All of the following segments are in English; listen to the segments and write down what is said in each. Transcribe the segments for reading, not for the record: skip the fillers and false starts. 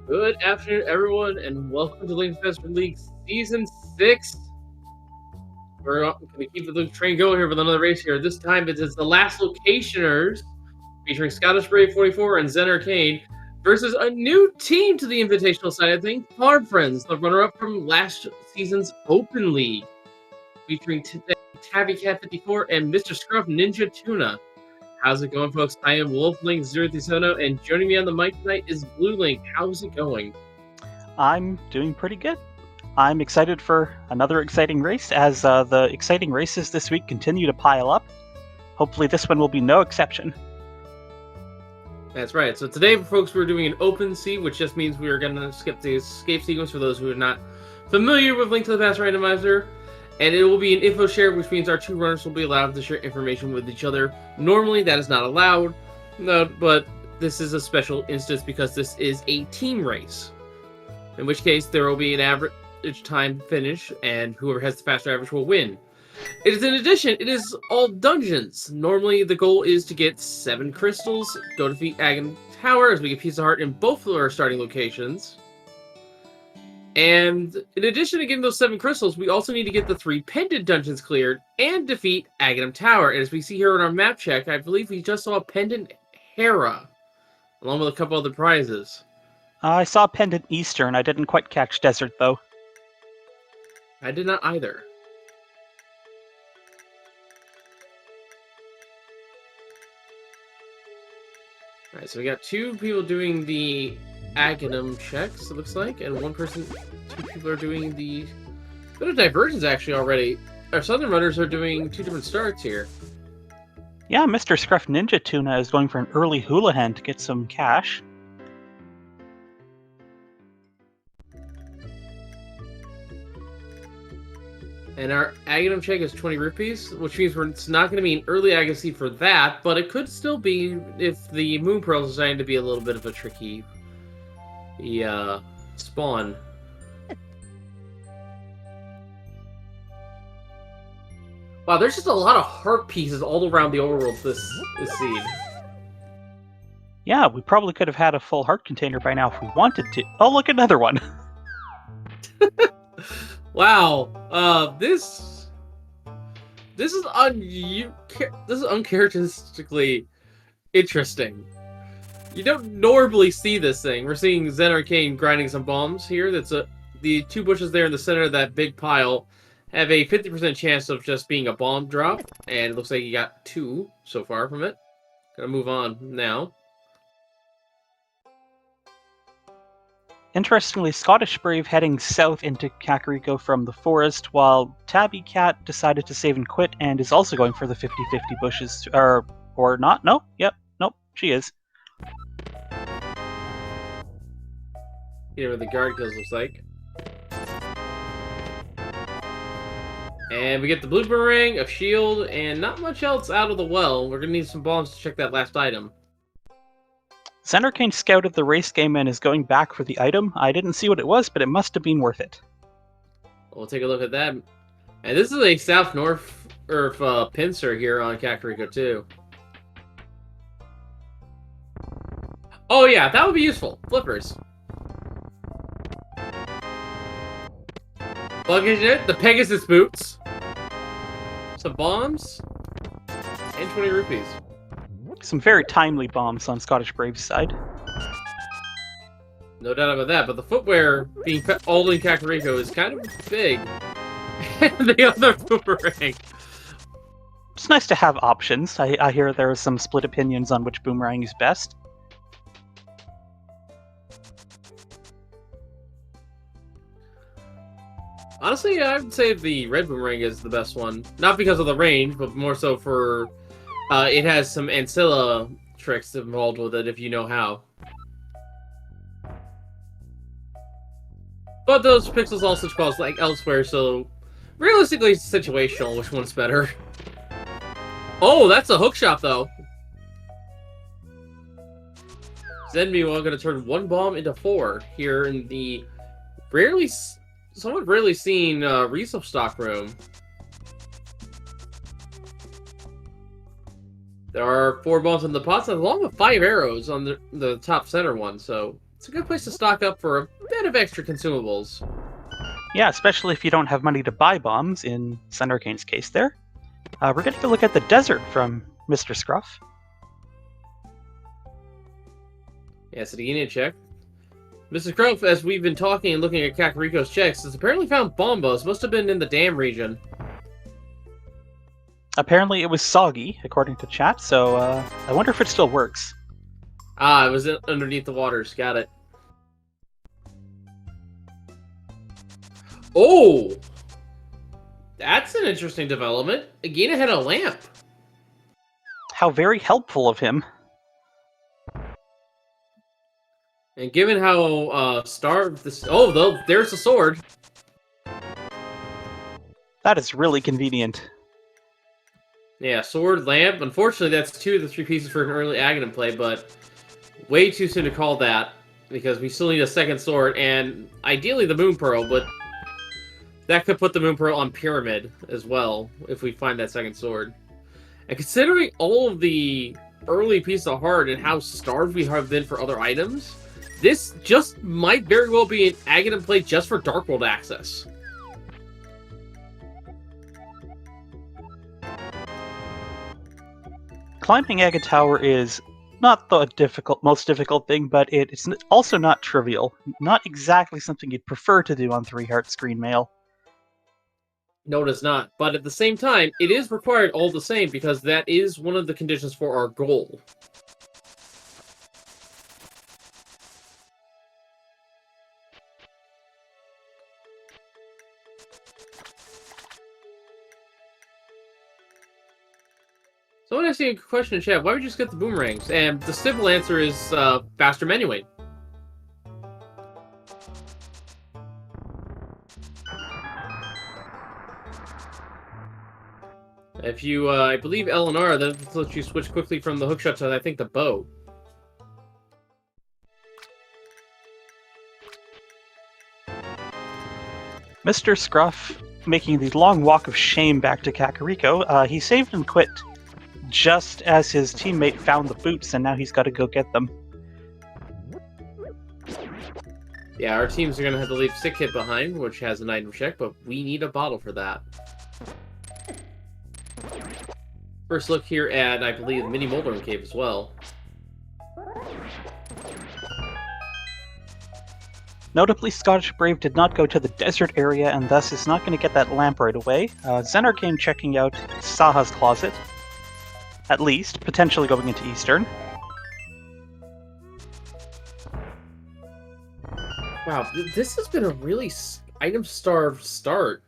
Good afternoon, everyone, and welcome to Link Festival League Season 6. We're going to keep the train going here with another race here. This time it is the last Locationeers, featuring Scottish Brave 44 and Zen Arcane, versus a new team to the Invitational side of things, Farm Friends, the runner-up from last season's Open League, featuring today Tabby Cat 54 and Mr. Scruff Ninja Tuna. How's it going, folks? I am WolfLink030, and joining me on the mic tonight is Blue Link. How's it going? I'm doing pretty good. I'm excited for another exciting race as the exciting races this week continue to pile up. Hopefully this one will be no exception. That's right. So today, folks, we're doing an open sea, which just means we are going to skip the escape sequence for those who are not familiar with Link to the Past Randomizer. And it will be an info share, which means our two runners will be allowed to share information with each other. Normally, that is not allowed, but this is a special instance because this is a team race. In which case, there will be an average time finish, and whoever has the faster average will win. It is, in addition, it is all dungeons. Normally, the goal is to get 7 crystals, go defeat Aghanim Tower, as we get Piece of Heart in both of our starting locations. And in addition to getting those 7 crystals, we also need to get the 3 pendant dungeons cleared and defeat Aghanim Tower. And as we see here in our map check, I believe we just saw a pendant Hera, along with a couple other prizes. I saw Pendant Eastern. I didn't quite catch Desert, though. I did not either. Alright, so we got 2 people doing the Aghanim checks, it looks like, and 2 people are doing the... bit of divergence, actually, already. Our Southern runners are doing 2 different starts here. Yeah, Mr. Scruff Ninja Tuna is going for an early Houlihan to get some cash. And our Aghanim check is 20 rupees, which means it's not going to be an early Agassi for that, but it could still be if the Moon Pearls deciding to be a little bit of a tricky spawn. Wow, there's just a lot of heart pieces all around the overworld this seed. Yeah, we probably could have had a full heart container by now if we wanted to. Oh, look, another one. Wow, this is uncharacteristically interesting. You don't normally see this thing. We're seeing Zen Arcane grinding some bombs here. The 2 bushes there in the center of that big pile have a 50% chance of just being a bomb drop, and it looks like you got 2 so far from it. Gonna move on now. Interestingly, Scottish Brave heading south into Kakariko from the forest, while Tabby Cat decided to save and quit and is also going for the 50-50 bushes, or not? No? Yep. Nope. She is. Here where the guard kills, looks like. And we get the blue boomerang, a shield, and not much else out of the well. We're gonna need some bombs to check that last item. Zen Arcane scouted the race game and is going back for the item. I didn't see what it was, but it must have been worth it. We'll take a look at that. And this is a south-north pincer here on Kakariko, too. Oh, yeah, that would be useful. Flippers. Locationeers, the Pegasus boots. Some bombs. And 20 rupees. Some very timely bombs on Scottish Brave's side. No doubt about that, but the footwear being all in Kakariko is kind of big. And the other boomerang. It's nice to have options. I hear there are some split opinions on which boomerang is best. Honestly, I would say the red boomerang is the best one. Not because of the range, but more so for... it has some Ancilla tricks involved with it, if you know how. But those pixels also cause like elsewhere, so realistically it's situational which one's better. Oh, that's a hook shot though. Zen meanwhile gonna turn 1 bomb into 4 here in the somewhat rarely seen resource stock room. There are 4 bombs in the pots, along with 5 arrows on the top center one, so It's a good place to stock up for a bit of extra consumables. Yeah, especially if you don't have money to buy bombs, in Sun Arcane's case there. We're getting to look at the desert from Mr. Scruff. Yeah, so the Union check. Mrs. Crow, as we've been talking and looking at Kakariko's checks, has apparently found bombos. Must have been in the dam region. Apparently it was soggy, according to chat, so I wonder if it still works. Ah, it was underneath the waters. Got it. Oh! That's an interesting development. Agina had a lamp. How very helpful of him. And given how starved this... Oh, though, there's the sword. That is really convenient. Yeah, sword, lamp. Unfortunately, that's 2 of the 3 pieces for an early Aghanim play, but way too soon to call that, because we still need a second sword, and ideally the Moon Pearl, but that could put the Moon Pearl on Pyramid as well, if we find that second sword. And considering all of the early pieces of heart and how starved we have been for other items, this just might very well be an Aghanim play just for Dark World access. Climbing Aga Tower is not the most difficult thing, but it's also not trivial. Not exactly something you'd prefer to do on 3-heart screen mail. No, it is not. But at the same time, it is required all the same, because that is one of the conditions for our goal. Someone asked you a question in chat, why would you just get the boomerangs? And the simple answer is faster menuing. If you, I believe Eleanor, that lets you switch quickly from the hookshot to, I think, the bow. Mr. Scruff making the long walk of shame back to Kakariko. He saved and quit just as his teammate found the boots, and now he's got to go get them. Yeah, our teams are going to have to leave Sick Kit behind, which has an item check, but we need a bottle for that. First look here at, I believe, the Mini Moldorm Cave as well. Notably, Scottish Brave did not go to the desert area, and thus is not going to get that lamp right away. Zenarkane checking out Saha's closet. At least, potentially going into Eastern. Wow, this has been a really item-starved start.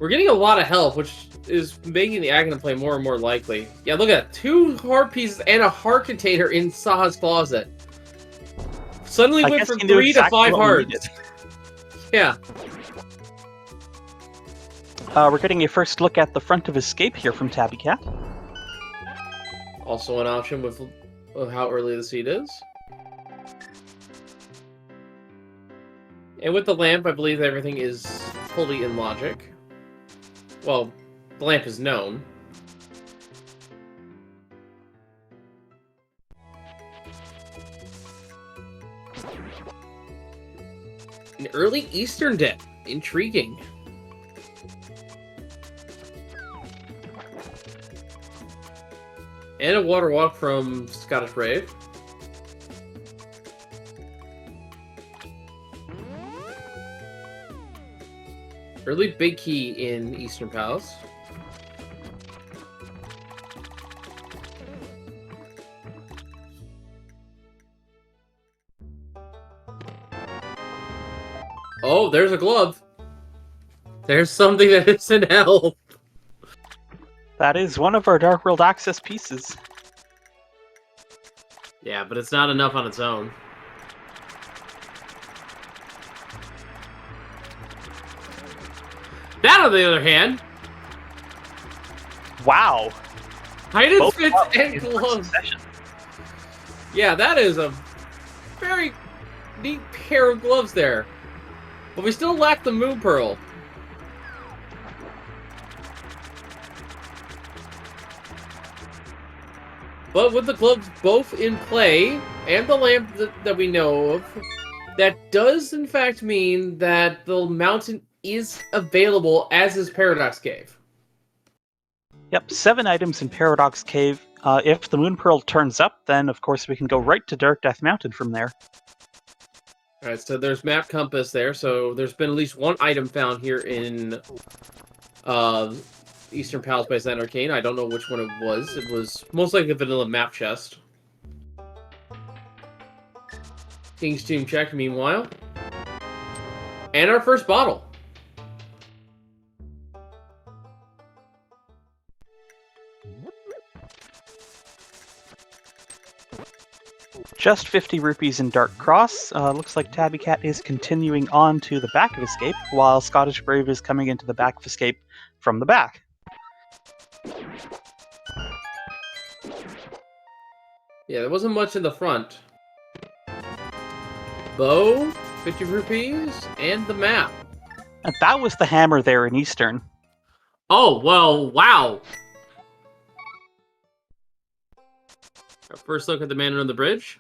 We're getting a lot of help, which is making the Aghanim play more and more likely. Yeah, look at that. 2 heart pieces and a heart container in Saha's closet. Suddenly went from 3 to 5 hearts. Yeah. We're getting a first look at the front of Escape here from Tabby Cat. Also an option with how early the seed is. And with the lamp, I believe everything is fully in logic. Well, the lamp is known. An early Eastern deck. Intriguing. And a water walk from Scottish Brave. Early big key in Eastern Palace. Oh, there's a glove. There's something that is in hell. That is one of our Dark World access pieces. Yeah, but it's not enough on its own. That, on the other hand... Wow! Hidden Fits and gloves. Yeah, that is a very neat pair of gloves there. But we still lack the Moon Pearl. But with the gloves both in play, and the lamp that we know of, that does in fact mean that the mountain is available as is Paradox Cave. Yep, 7 items in Paradox Cave. If the Moon Pearl turns up, then of course we can go right to Dark Death Mountain from there. Alright, so there's map compass there, so there's been at least one item found here in Eastern Palace by Zen Arcane. I don't know which one it was. It was most likely a vanilla map chest. King's Tomb check, meanwhile. And our first bottle. Just 50 rupees in Dark Cross. Looks like Tabby Cat is continuing on to the back of Escape, while Scottish Brave is coming into the back of Escape from the back. Yeah, there wasn't much in the front. Bow, 50 rupees, and the map. And that was the hammer there in Eastern. Oh, well, wow. Our first look at the man on the bridge.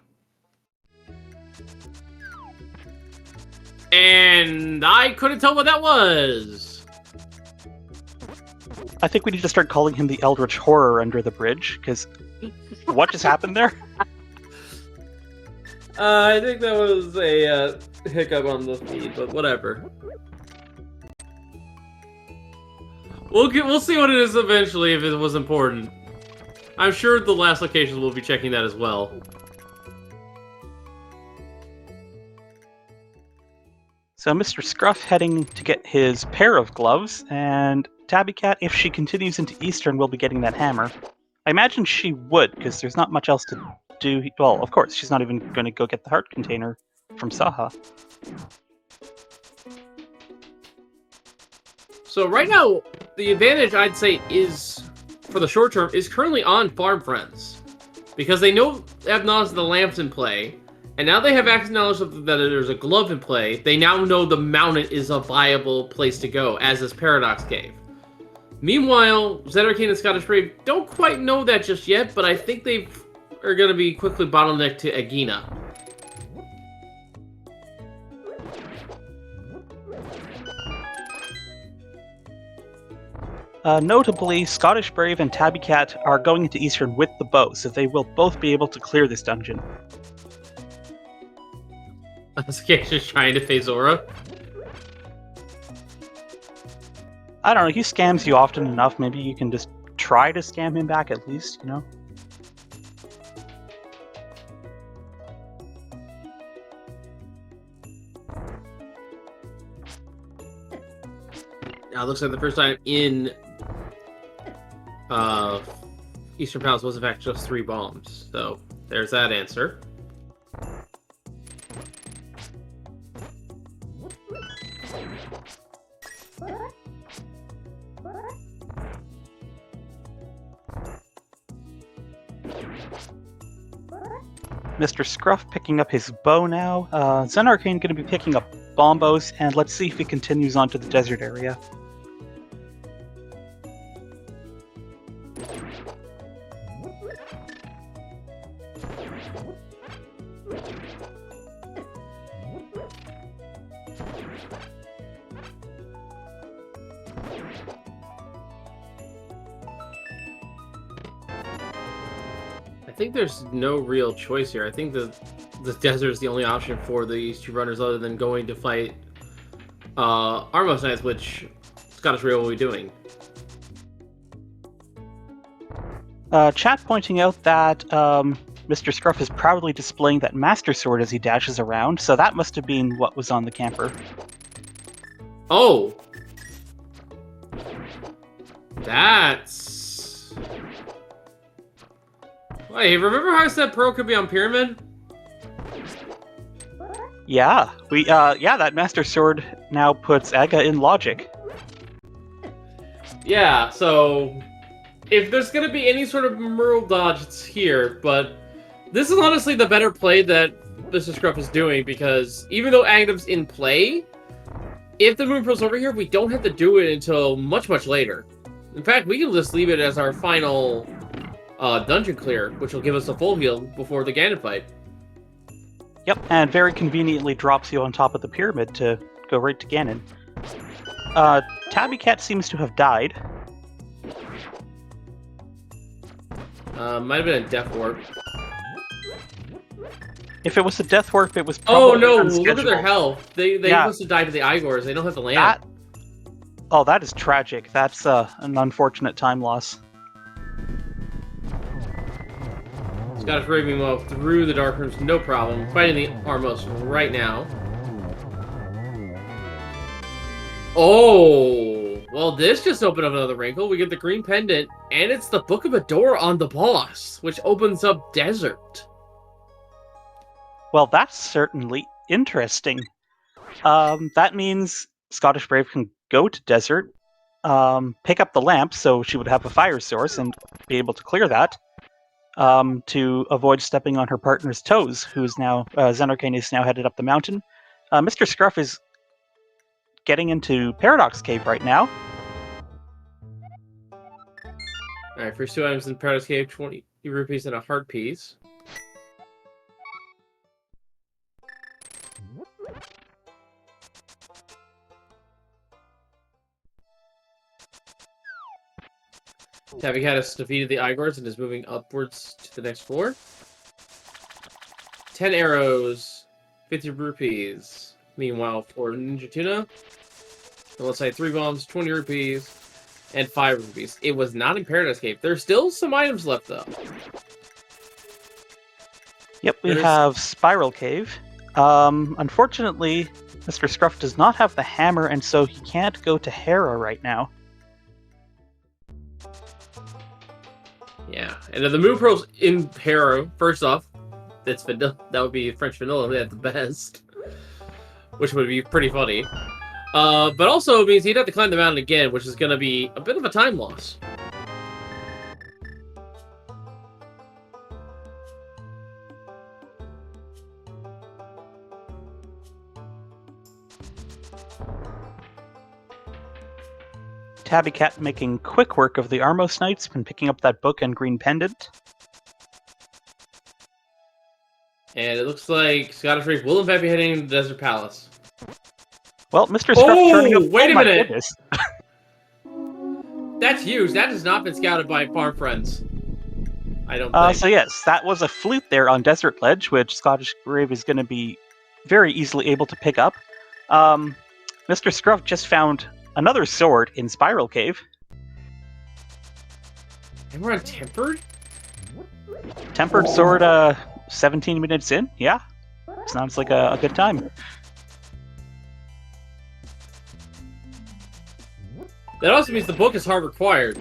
And I couldn't tell what that was. I think we need to start calling him the Eldritch Horror under the bridge, because what just happened there? I think that was a hiccup on the feed, but whatever. We'll see what it is eventually if it was important. I'm sure the last locations will be checking that as well. So Mr. Scruff heading to get his pair of gloves, and Tabby Cat, if she continues into Eastern, will be getting that hammer. I imagine she would, because there's not much else to do. Well, of course, she's not even going to go get the heart container from Saha. So right now, the advantage, I'd say, is, for the short term, is currently on Farm Friends. Because they have knowledge of the lamps in play, and now they have access knowledge of that there's a glove in play. They now know the mountain is a viable place to go, as is Paradox Cave. Meanwhile, Zen Arcane and Scottish Brave don't quite know that just yet, but I think they are going to be quickly bottlenecked to Agina. Notably, Scottish Brave and Tabby Cat are going into Eastern with the bow, so they will both be able to clear this dungeon. Scape's trying to phase Aura. I don't know, he scams you often enough, maybe you can just try to scam him back at least, you know? Now, it looks like the first time in Eastern Palace was in fact just 3 bombs. So, there's that answer. Mr. Scruff picking up his bow now. Zen Arcane going to be picking up bombos, and let's see if he continues on to the desert area. I think there's no real choice here. I think the desert is the only option for these 2 runners other than going to fight Armos Knights, which Scottish Rail will be doing. Chat pointing out that Mr. Scruff is proudly displaying that Master Sword as he dashes around, so that must have been what was on the camper. Oh! That's... Hey, remember how I said Pearl could be on Pyramid? Yeah, that Master Sword now puts Aga in logic. Yeah, so if there's gonna be any sort of Merle dodge, it's here, but this is honestly the better play that Mr. Scruff is doing, because even though Agha's in play, if the Moon Pearl's over here, we don't have to do it until much, much later. In fact, we can just leave it as our final dungeon clear, which will give us a full heal before the Ganon fight. Yep, and very conveniently drops you on top of the pyramid to go right to Ganon. Tabby Cat seems to have died. Might have been a death warp. If it was a death warp, it was Oh probably no! unscheduled. Look at their health. They Yeah. must have died to the Igors. They don't have the land. That is tragic. That's an unfortunate time loss. Scottish Brave meanwhile through the dark rooms, no problem. Fighting the Armos right now. Oh, well, this just opened up another wrinkle. We get the green pendant, and it's the Book of Adore on the boss, which opens up desert. Well, that's certainly interesting. That means Scottish Brave can go to desert, pick up the lamp, so she would have a fire source and be able to clear that, to avoid stepping on her partner's toes, who's now, Xenarcane is now headed up the mountain. Mr. Scruff is getting into Paradox Cave right now. Alright, first 2 items in Paradox Cave, 20 rupees and a heart piece. Tabby Cat has defeated the Igors and is moving upwards to the next floor. 10 arrows, 50 rupees. Meanwhile, for Ninja Tuna, let's say 3 bombs, 20 rupees, and 5 rupees. It was not in Paradise Cave. There's still some items left, though. Yep, we have Spiral Cave. Unfortunately, Mr. Scruff does not have the hammer, and so he can't go to Hera right now. Yeah, and the Moon Pearls in Hera, first off, that's vanilla. That would be French vanilla at the best, which would be pretty funny. But also means he'd have to climb the mountain again, which is going to be a bit of a time loss. Tabby Cat making quick work of the Armos Knights and picking up that book and green pendant. And it looks like Scottish Brave will in fact be heading to the Desert Palace. Well, Mr. Scruff turning up. Wait a my minute! goodness. That's huge. That has not been scouted by farm friends. I don't think. So yes, that was a flute there on Desert Ledge, which Scottish Brave is going to be very easily able to pick up. Mr. Scruff just found another sword in Spiral Cave. And we're on Tempered? Tempered sword, 17 minutes in. Yeah, sounds like a good time. That also means the book is hard required,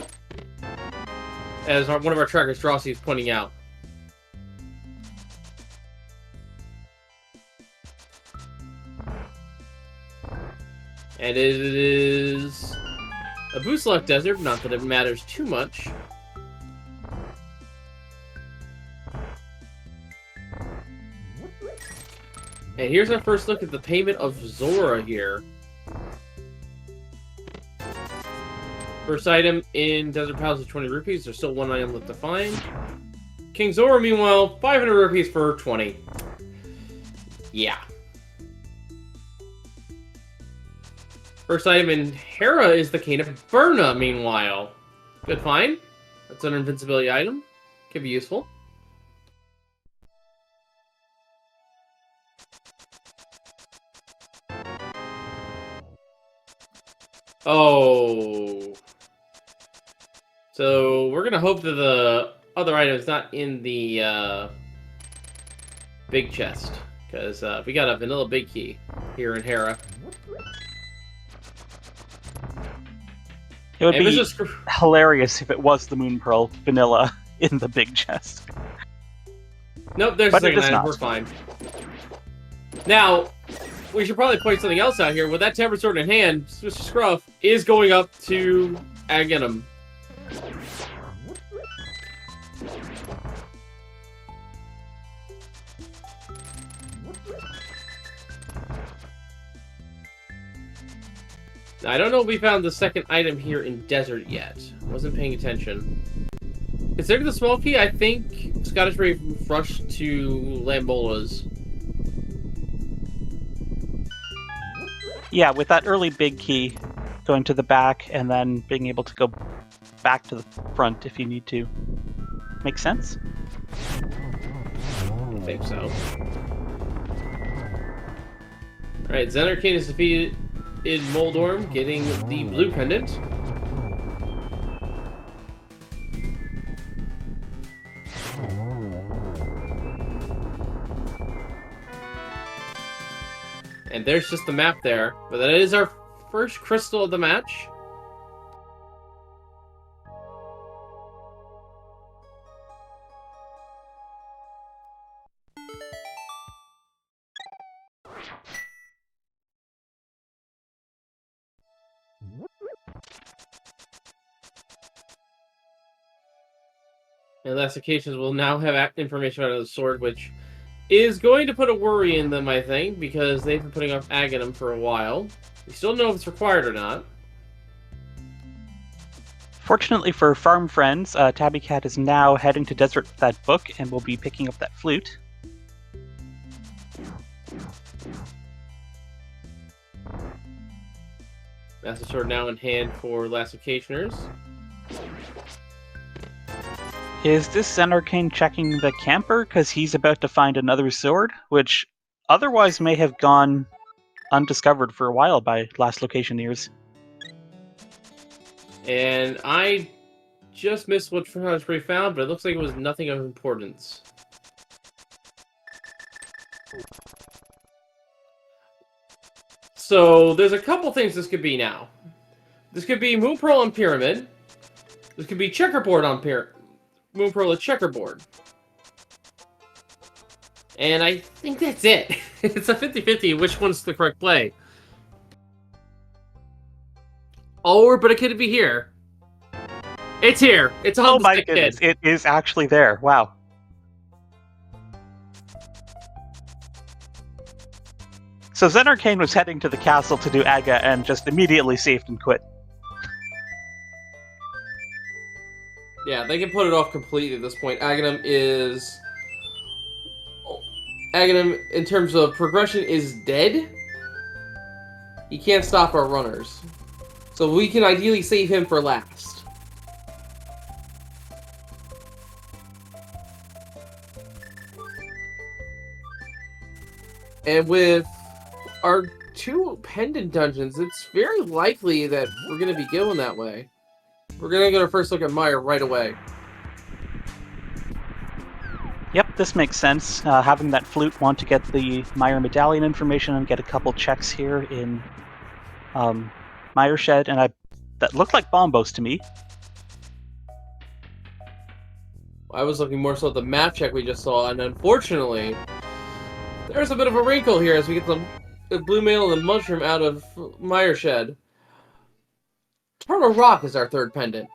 as one of our trackers, Drossi, is pointing out. And it is a Boost-Lock Desert, not that it matters too much. And here's our first look at the payment of Zora here. First item in Desert Palace is 20 rupees. There's still one item left to find. King Zora, meanwhile, 500 rupees for 20. Yeah. First item in Hera is the Cane of Berna, meanwhile. Good find. That's an invincibility item. Could be useful. Oh. So, we're gonna hope that the other item is not in the big chest. Because we got a vanilla big key here in Hera. It would be hilarious if it was the Moon Pearl vanilla in the big chest. Nope, there's a second item. We're fine. Now, we should probably point something else out here. With that Tempered Sword in hand, Mr. Scruff is going up to Aghanim. I don't know if we found the second item here in Desert yet. Wasn't paying attention. Considering the small key, I think Scottish Ray rushed to Lambola's. Yeah, with that early big key, going to the back and then being able to go back to the front if you need to. Make sense? I think so. Alright, Zenerkane is defeated in Moldorm, getting the blue pendant. And there's just the map there. But that is our first crystal of the match. And last occasions will now have information out of the sword, which is going to put a worry in them, I think, because they've been putting off Aghanim for a while. We still don't know if it's required or not. Fortunately for farm friends, Tabby Cat is now heading to Desert with that book and will be picking up that flute. Master Sword now in hand for Locationeers. Is this Zenerkane checking the camper because he's about to find another sword, which otherwise may have gone undiscovered for a while by last Locationeers? And I just missed what we found, but it looks like it was nothing of importance. So there's a couple things this could be now. This could be Moon Pearl on Pyramid. This could be Checkerboard on Moon Pearl at Checkerboard. And I think that's it. It's a 50-50 which one's the correct play. Or, but it could be here. It's here. It's on Oh the my stick goodness, kid. it is actually there. Wow. So Zenerkane was heading to the castle to do Aga and just immediately saved and quit. Yeah, they can put it off completely at this point. Aghanim, in terms of progression, is dead. He can't stop our runners. So we can ideally save him for last. And with our 2 pendant dungeons, it's very likely that we're going to be going that way. We're going to get our first look at Meyer right away. Yep, this makes sense. Having that flute want to get the Meyer medallion information and get a couple checks here in Meyer Shed, and that looked like Bombos to me. I was looking more so at the map check we just saw, and unfortunately, there's a bit of a wrinkle here as we get the blue mail and the mushroom out of Meyer Shed. Turtle Rock is our 3rd pendant.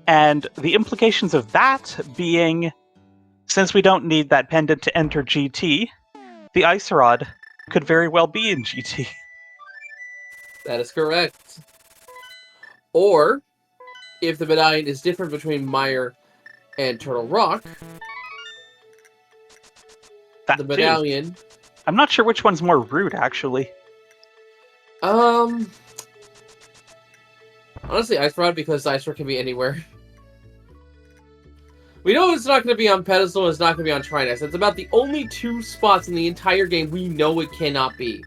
And the implications of that being, since we don't need that pendant to enter GT, the Ice Rod could very well be in GT. That is correct. Or, if the medallion is different between Meyer and Turtle Rock, That the too. medallion... I'm not sure which one's more rude, actually. Honestly, Ice Rod, because Ice Rod can be anywhere. We know it's not going to be on Pedestal, it's not going to be on Triness. It's about the only 2 spots in the entire game we know it cannot be.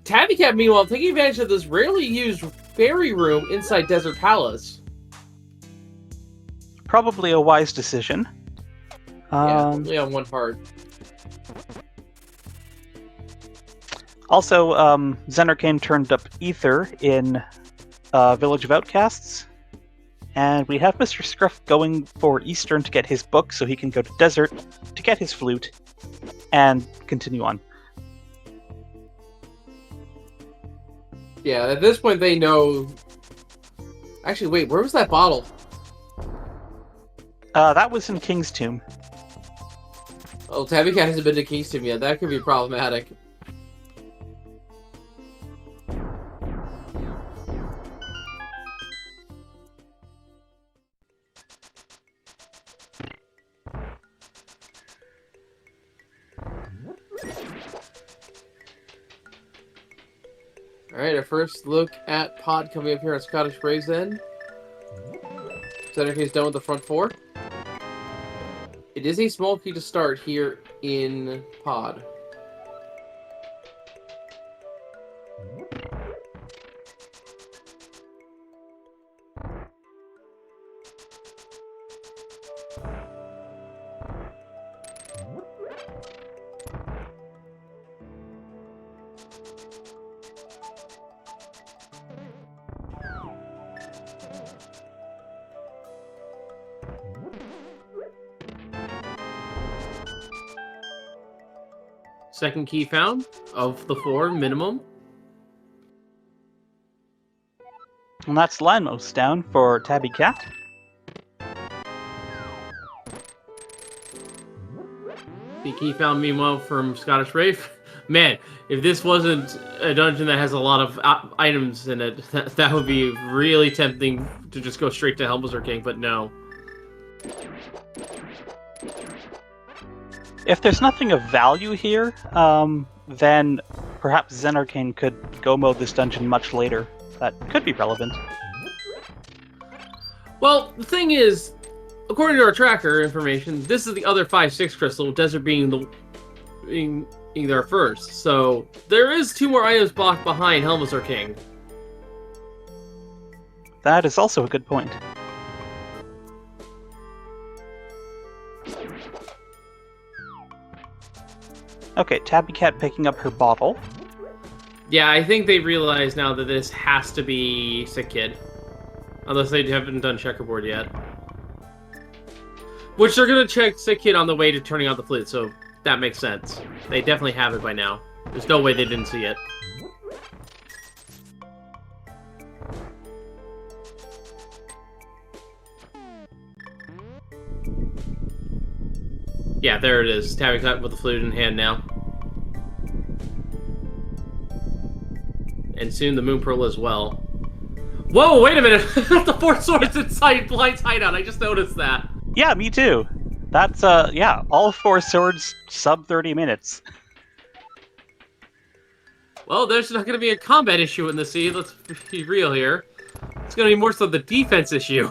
Tabby Cat, meanwhile, taking advantage of this rarely used fairy room inside Desert Palace. Probably a wise decision. Yeah, only on one part. Also, Zenerkane turned up Ether in Village of Outcasts. And we have Mr. Scruff going for Eastern to get his book so he can go to Desert to get his flute and continue on. Yeah, at this point they know... Actually, wait, where was that bottle? That was in King's Tomb. Oh, Tabby Cat hasn't been to King's Tomb yet. That could be problematic. Alright, our first look at Pod coming up here at Scottish Braves then. Center case done with the front four. It is a small key to start here in Pod. Second key found of the four minimum. And that's Lanmos down for Tabby Cat. The key found meanwhile from Scottish Brave. Man, if this wasn't a dungeon that has a lot of items in it, that would be really tempting to just go straight to Helmholtz King, but no. If there's nothing of value here, then perhaps Zen Arcane could go mode this dungeon much later. That could be relevant. Well, the thing is, according to our tracker information, this is the other 5-6 crystal, Desert being there first. So there is 2 more items blocked behind Helmholtz King. That is also a good point. Okay, Tabby Cat picking up her bottle. Yeah, I think they realize now that this has to be Sick Kid. Unless they haven't done checkerboard yet. Which they're going to check Sick Kid on the way to turning on the flute, so that makes sense. They definitely have it by now. There's no way they didn't see it. Yeah, there it is. Tabby Cat with the flute in hand now. And soon the Moon Pearl as well. Whoa, wait a minute! The 4 swords inside Blind's hideout, I just noticed that. Yeah, me too. That's, yeah, all 4 swords sub 30 minutes. Well, there's not going to be a combat issue in the sea, let's be real here. It's going to be more so the defense issue.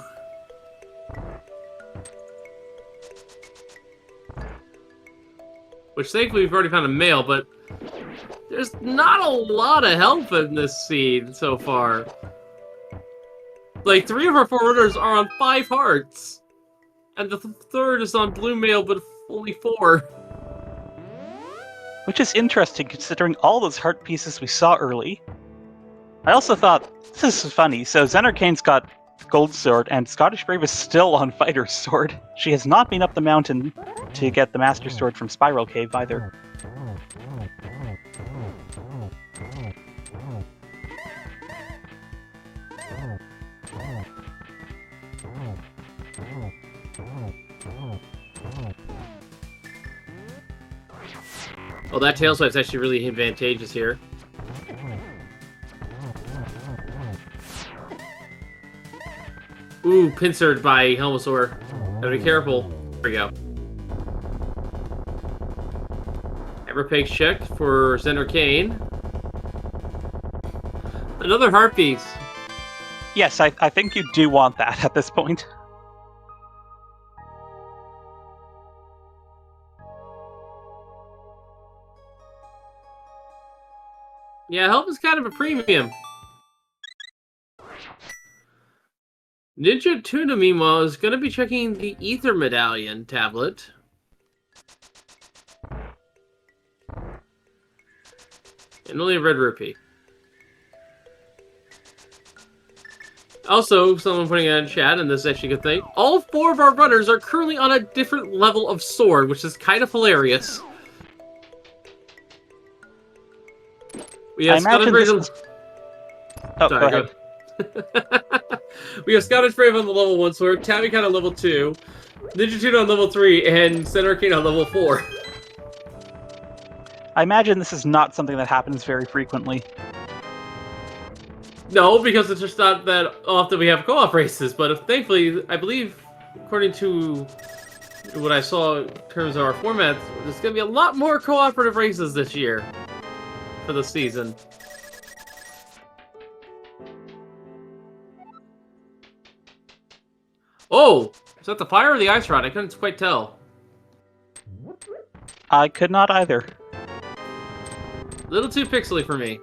Which thankfully we've already found a male, but there's not a lot of help in this scene so far. Like, 3 of our 4 runners are on 5 hearts. And the third is on blue male, but only 4. Which is interesting considering all those heart pieces we saw early. I also thought, this is funny, so Zen Arcane's got Gold Sword, and Scottish Brave is still on Fighter's Sword. She has not been up the mountain to get the Master Sword from Spiral Cave either. Well, that tail swipe is actually really advantageous here. Ooh, pincered by Helmosaur. Gotta be careful. There we go. Everpeg's check for Zen Arcane. Another heart piece. Yes, I think you do want that at this point. Yeah, help is kind of a premium. Ninja Tuna, meanwhile, is going to be checking the Ether Medallion tablet. And only a red rupee. Also, someone putting it in chat, and this is actually a good thing, all 4 of our runners are currently on a different level of sword, which is kind of hilarious. We have Scottish Brave on... Oh, sorry, go ahead. We have Scottish Brave on the level 1 sword, Tabby Cat on level 2, Ninja Tuna on level 3, and Zen Arcane on level 4. I imagine this is not something that happens very frequently. No, because it's just not that often we have co-op races, but thankfully, I believe, according to what I saw in terms of our formats, there's going to be a lot more cooperative races this year for the season. Oh! Is that the fire or the ice rod? I couldn't quite tell. I could not either. A little too pixely for me.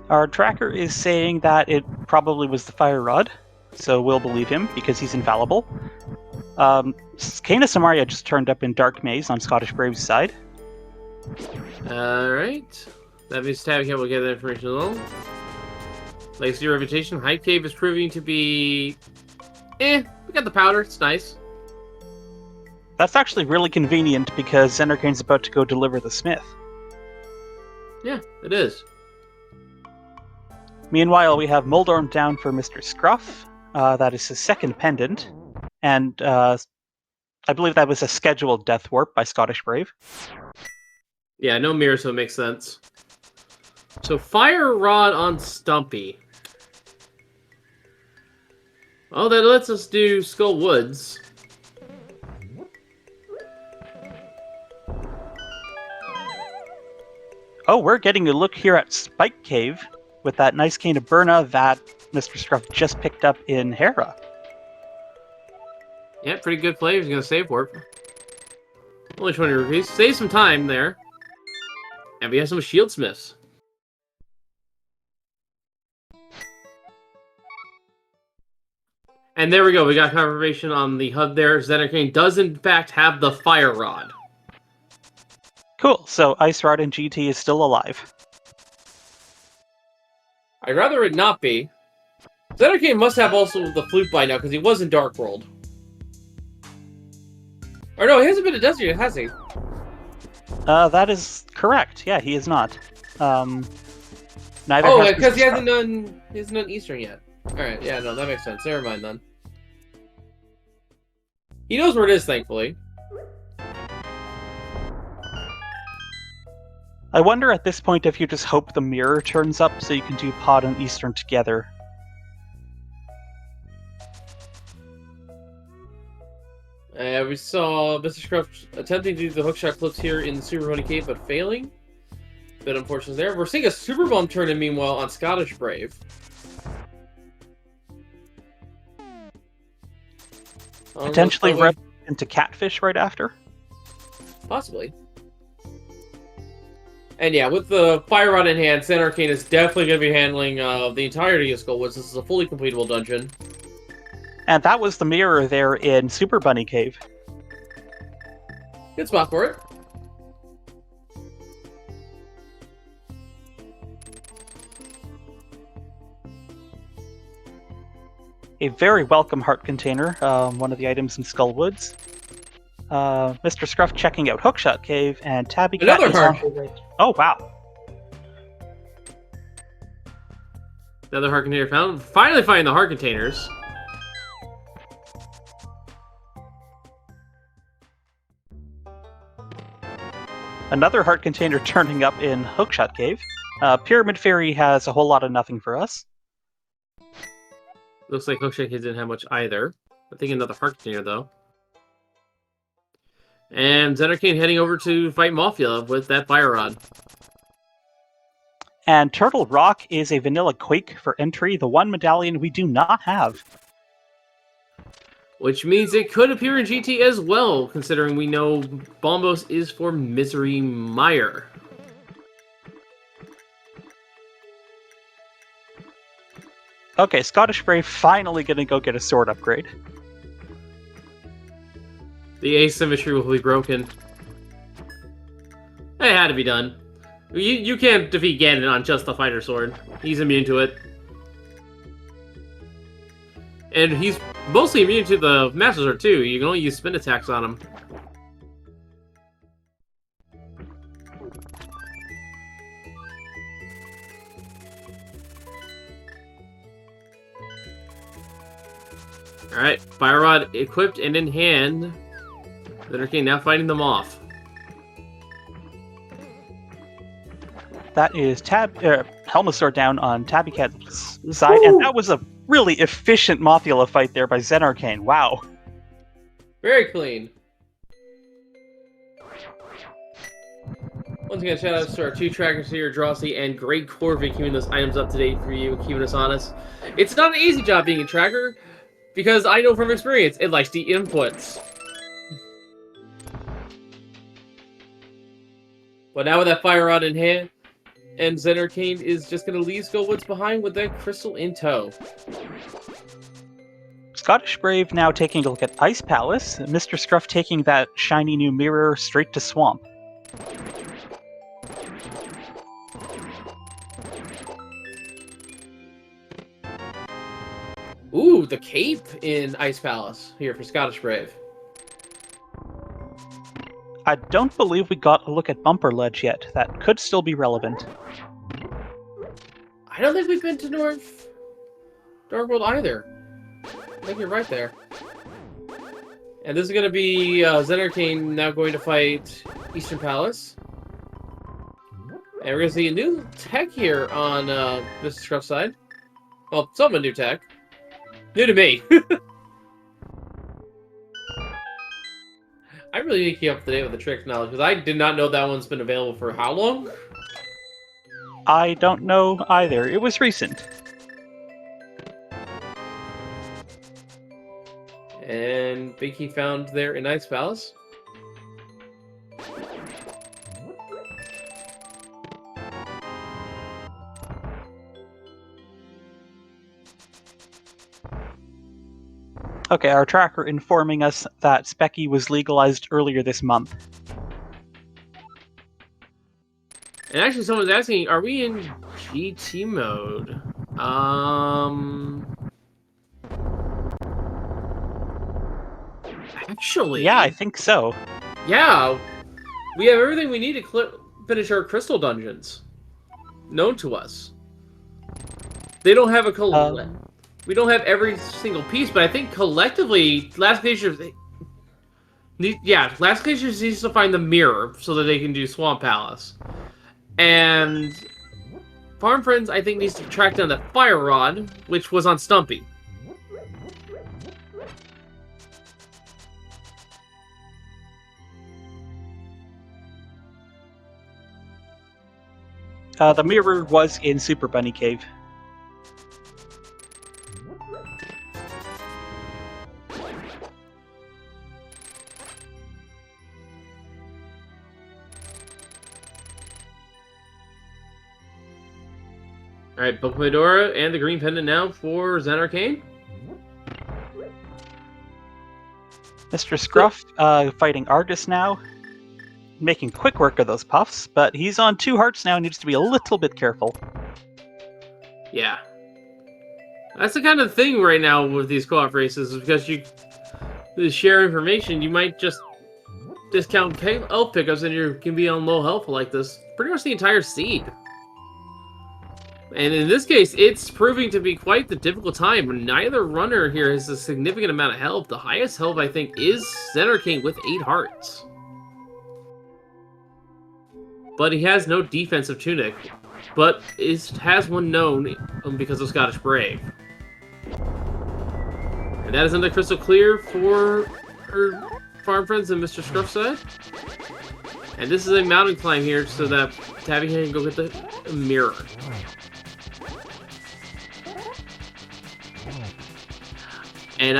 Our tracker is saying that it probably was the fire rod, so we'll believe him because he's infallible. Kana Samaria just turned up in Dark Maze on Scottish Brave's side. Alright. That means Tabby will get that information alone. Legacy Reputation. High Cave is proving to be... we got the powder. It's nice. That's actually really convenient because Zenarkane's about to go deliver the smith. Yeah, it is. Meanwhile, we have Moldorm down for Mr. Scruff. That is his second pendant. And I believe that was a scheduled death warp by Scottish Brave. Yeah, no mirror, so it makes sense. So, Fire Rod on Stumpy. Oh, that lets us do Skull Woods. Oh, we're getting a look here at Spike Cave with that nice cane of Burna that Mr. Scruff just picked up in Hera. Yeah, pretty good play. He's going to save warp. Only 20 rupees. Save some time there. And we have some shield smiths. And there we go. We got confirmation on the HUD there. Zenarkane does, in fact, have the Fire Rod. Cool. So Ice Rod and GT is still alive. I'd rather it not be. Zenarkane must have also the flute by now, because he was in Dark World. Or no, he hasn't been to Desert, has he? That is correct. Yeah, he is not. Neither. Oh, because he hasn't done Eastern yet. Alright, yeah, no, that makes sense. Never mind then. He knows where it is, thankfully. I wonder at this point if you just hope the mirror turns up so you can do Pod and Eastern together. We saw Mr. Scruff attempting to do the hookshot clips here in Super Honey Cave, but failing. Bit unfortunate there. We're seeing a Super Bomb turn in, meanwhile, on Scottish Brave. Potentially rep into Catfish right after? Possibly. And yeah, with the Fire Rod in hand, Zenarkane is definitely going to be handling the entirety of Skullwoods. This is a fully completable dungeon. And that was the mirror there in Super Bunny Cave. Good spot for it. A very welcome heart container, one of the items in Skullwoods. Mr. Scruff checking out Hookshot Cave, and Tabby Cat Another heart. Oh, wow. Another heart container found. Finally finding the heart containers. Another heart container turning up in Hookshot Cave. Pyramid Fairy has a whole lot of nothing for us. Looks like Hookshot Cave didn't have much either. I think another heart container, though. And Zenarkane heading over to fight Mafia with that Fire Rod. And Turtle Rock is a Vanilla Quake for entry, the one medallion we do not have. Which means it could appear in GT as well, considering we know Bombos is for Misery Mire. Okay, Scottish Brave finally gonna go get a sword upgrade. The asymmetry will be broken. It had to be done. You can't defeat Ganon on just the fighter sword. He's immune to it. And he's mostly immune to the Master Sword too. You can only use spin attacks on him. Alright, Fire Rod equipped and in hand. Zenarkane now fighting them off. That is Helmasaur down on Tabby Cat's side, and that was a really efficient Mothula fight there by Zenarkane. Wow. Very clean. Once again, shout outs to our 2 trackers here, Drosy and Great Corvin, keeping those items up to date for you, keeping us honest. It's not an easy job being a tracker, because I know from experience, it likes the inputs. But now with that Fire Rod in hand, and Zen Arcane is just going to leave Skullwoods behind with that crystal in tow. Scottish Brave now taking a look at Ice Palace, Mr. Scruff taking that shiny new mirror straight to Swamp. Ooh, the cape in Ice Palace here for Scottish Brave. I don't believe we got a look at Bumper Ledge yet. That could still be relevant. I don't think we've been to Dark World either. I think you're right there. And this is going to be Zen Arcane now going to fight Eastern Palace. And we're going to see a new tech here on Mr. Scruff's side. Well, some new tech. New to me. I really need to keep up to date with the trick knowledge, because I did not know that one's been available for how long? I don't know either. It was recent. And big key found there in Ice Palace. Okay, our tracker informing us that Specky was legalized earlier this month. And actually, someone's asking, are we in GT mode? Actually... Yeah, I think so. Yeah! We have everything we need to finish our crystal dungeons. Known to us. They don't have a we don't have every single piece, but I think collectively, Last Glaciers... Last Glaciers needs to find the mirror so that they can do Swamp Palace. And Farm Friends, I think, needs to track down the Fire Rod, which was on Stumpy. The mirror was in Super Bunny Cave. Alright, Book Medora and the green pendant now for Zen Arcane. Mr. Scruff fighting Argus now. Making quick work of those puffs, but he's on 2 hearts now and needs to be a little bit careful. Yeah. That's the kind of thing right now with these co-op races, is because you share information, you might just discount health pickups and you can be on low health like this pretty much the entire seed. And in this case, it's proving to be quite the difficult time. Neither runner here has a significant amount of health. The highest health, I think, is Zen Arcane with 8 hearts. But he has no defensive tunic. But has one known because of Scottish Brave. And that is in the crystal clear for our Farm Friends and Mr. Scruff's side. And this is a mountain climb here so that Tabby can go get the mirror. And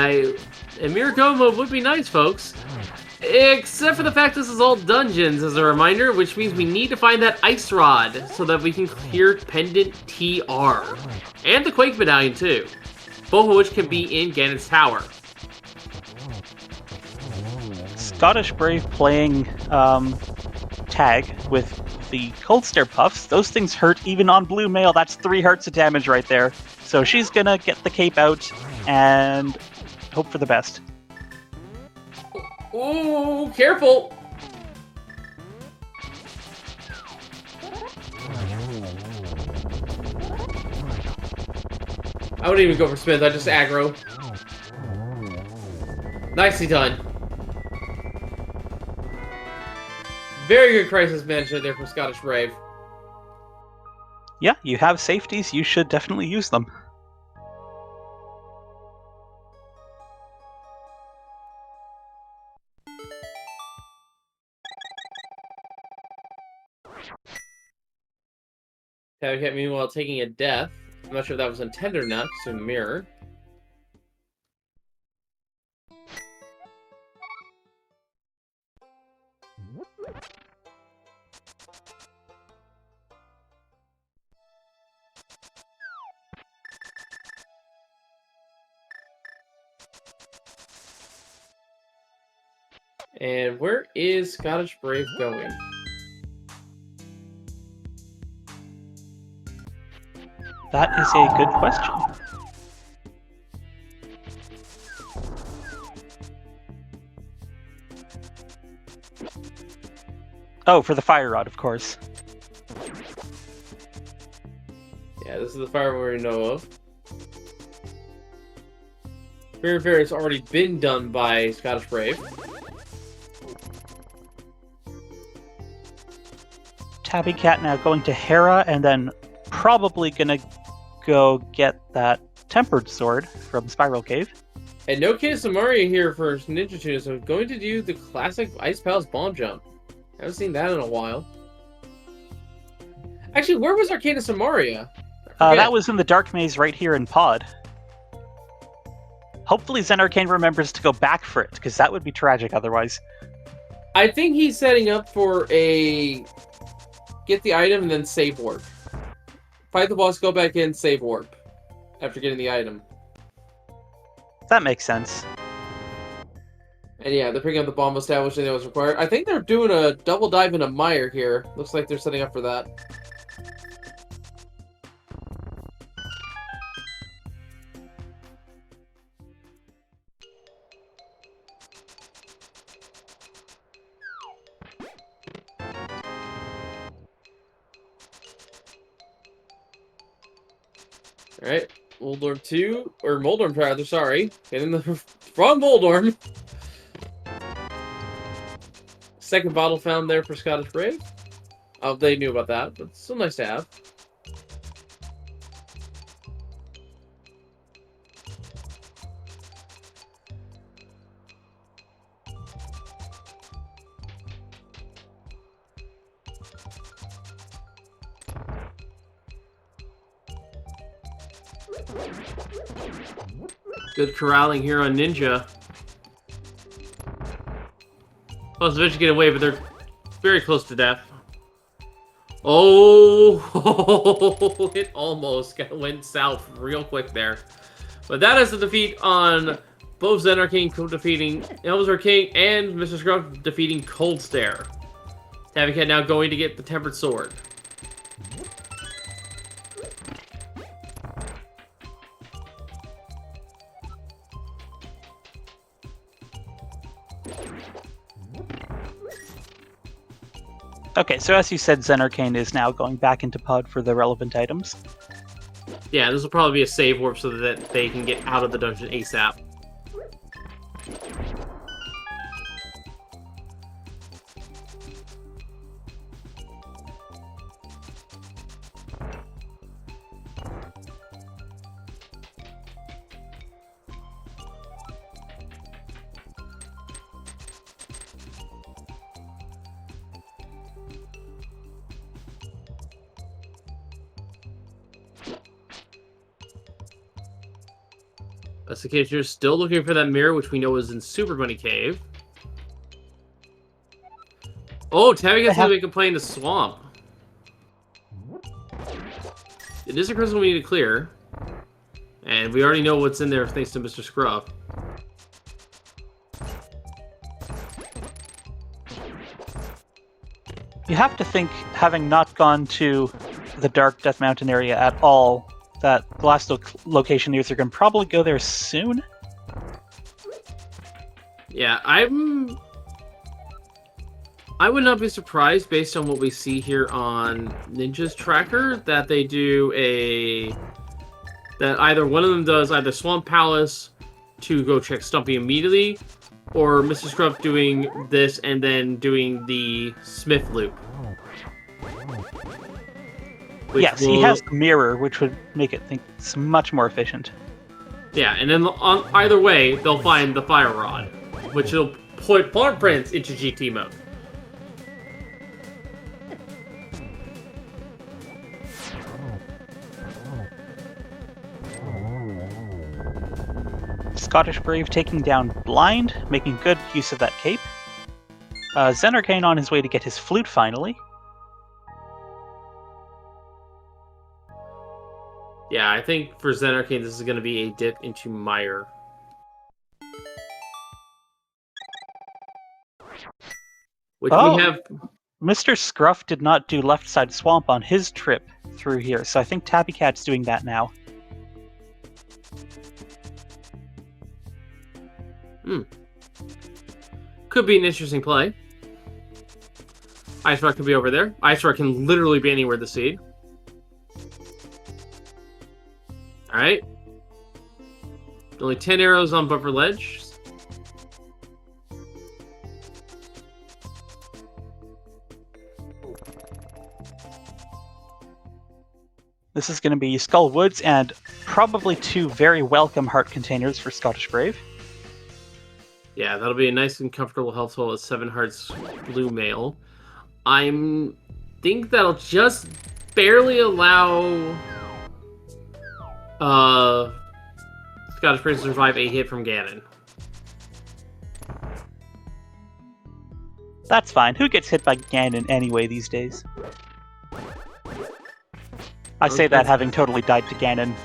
mirror go mode would be nice, folks. Except for the fact this is all dungeons, as a reminder, which means we need to find that ice rod so that we can clear Pendant TR. And the Quake Medallion, too. Both of which can be in Ganon's Tower. Scottish Brave playing tag with the Cold Stare Puffs. Those things hurt even on Blue Mail. That's 3 hearts of damage right there. So she's gonna get the cape out and hope for the best. Ooh, careful! I wouldn't even go for spins, I just aggro. Nicely done. Very good crisis management there from Scottish Brave. Yeah, you have safeties, you should definitely use them. Tabby Cat meanwhile taking a death. I'm not sure if that was intended or not, because mirror. And where is Scottish Brave going? That is a good question. Oh, for the fire rod, of course. Yeah, this is the fire we know of. Very Fair has already been done by Scottish Brave. Tabby Cat now going to Hera, and then probably gonna go get that tempered sword from Spiral Cave. And no Kid Samaria here for Ninja Tuna, so going to do the classic Ice Palace bomb jump. Haven't seen that in a while. Actually, where was Arcana Samaria? That was in the Dark Maze right here in Pod. Hopefully Zen Arcane remembers to go back for it, because that would be tragic otherwise. I think he's setting up for a... Get the item and then save warp. Fight the boss, go back in, save warp. After getting the item. That makes sense. And yeah, they're picking up the bomb establishing that was required. I think they're doing a double dive into Mire here. Looks like they're setting up for that. Alright, Moldorm 2, or Moldorm rather, sorry. Getting the from Moldorm. Second bottle found there for Scottish Brave. Oh, they knew about that, but it's still nice to have. Good corralling here on Ninja. Plus, eventually get away, but they're very close to death. Oh, it almost went south real quick there. But that is a defeat on both Zen Arcane defeating Elvis Arcane and Mr. Scrub defeating Cold Stare. Tabby Cat now going to get the Tempered Sword. Okay, so as you said, Zen Arcane is now going back into Pod for the relevant items. Yeah, this will probably be a save warp so that they can get out of the dungeon ASAP. Locationeers still looking for that mirror, which we know is in Super Bunny Cave. Oh, Tabby gets to make a play in the swamp. It is a crystal we need to clear. And we already know what's in there thanks to Mr. Scruff. You have to think, having not gone to the Dark Death Mountain area at all, that the last Locationeers are going to probably go there soon. Yeah, I would not be surprised based on what we see here on Ninja's tracker that they do that either one of them does either Swamp Palace to go check Stumpy immediately, or Mr. Scruff doing this and then doing the Smith loop. Yes, he has the mirror, which would make it think it's much more efficient. Yeah, and then on either way, they'll find the fire rod, which will put Prince into GT mode. Scottish Brave taking down Blind, making good use of that cape. Zenarkane on his way to get his flute finally. Yeah, I think for Zenarkane, this is going to be a dip into Mire. Which we have... Mr. Scruff did not do left side swamp on his trip through here, so I think Tabby Cat's doing that now. Could be an interesting play. Ice Rock could be over there. Ice Rock can literally be anywhere the seed. Alright. Only 10 arrows on Buffer Ledge. This is going to be Skull Woods and probably 2 very welcome heart containers for Scottish Brave. Yeah, that'll be a nice and comfortable health total at 7 hearts blue mail. I think that'll just barely allow Scottish Brave to survive a hit from Ganon. That's fine. Who gets hit by Ganon anyway these days? I say that having totally died to Ganon.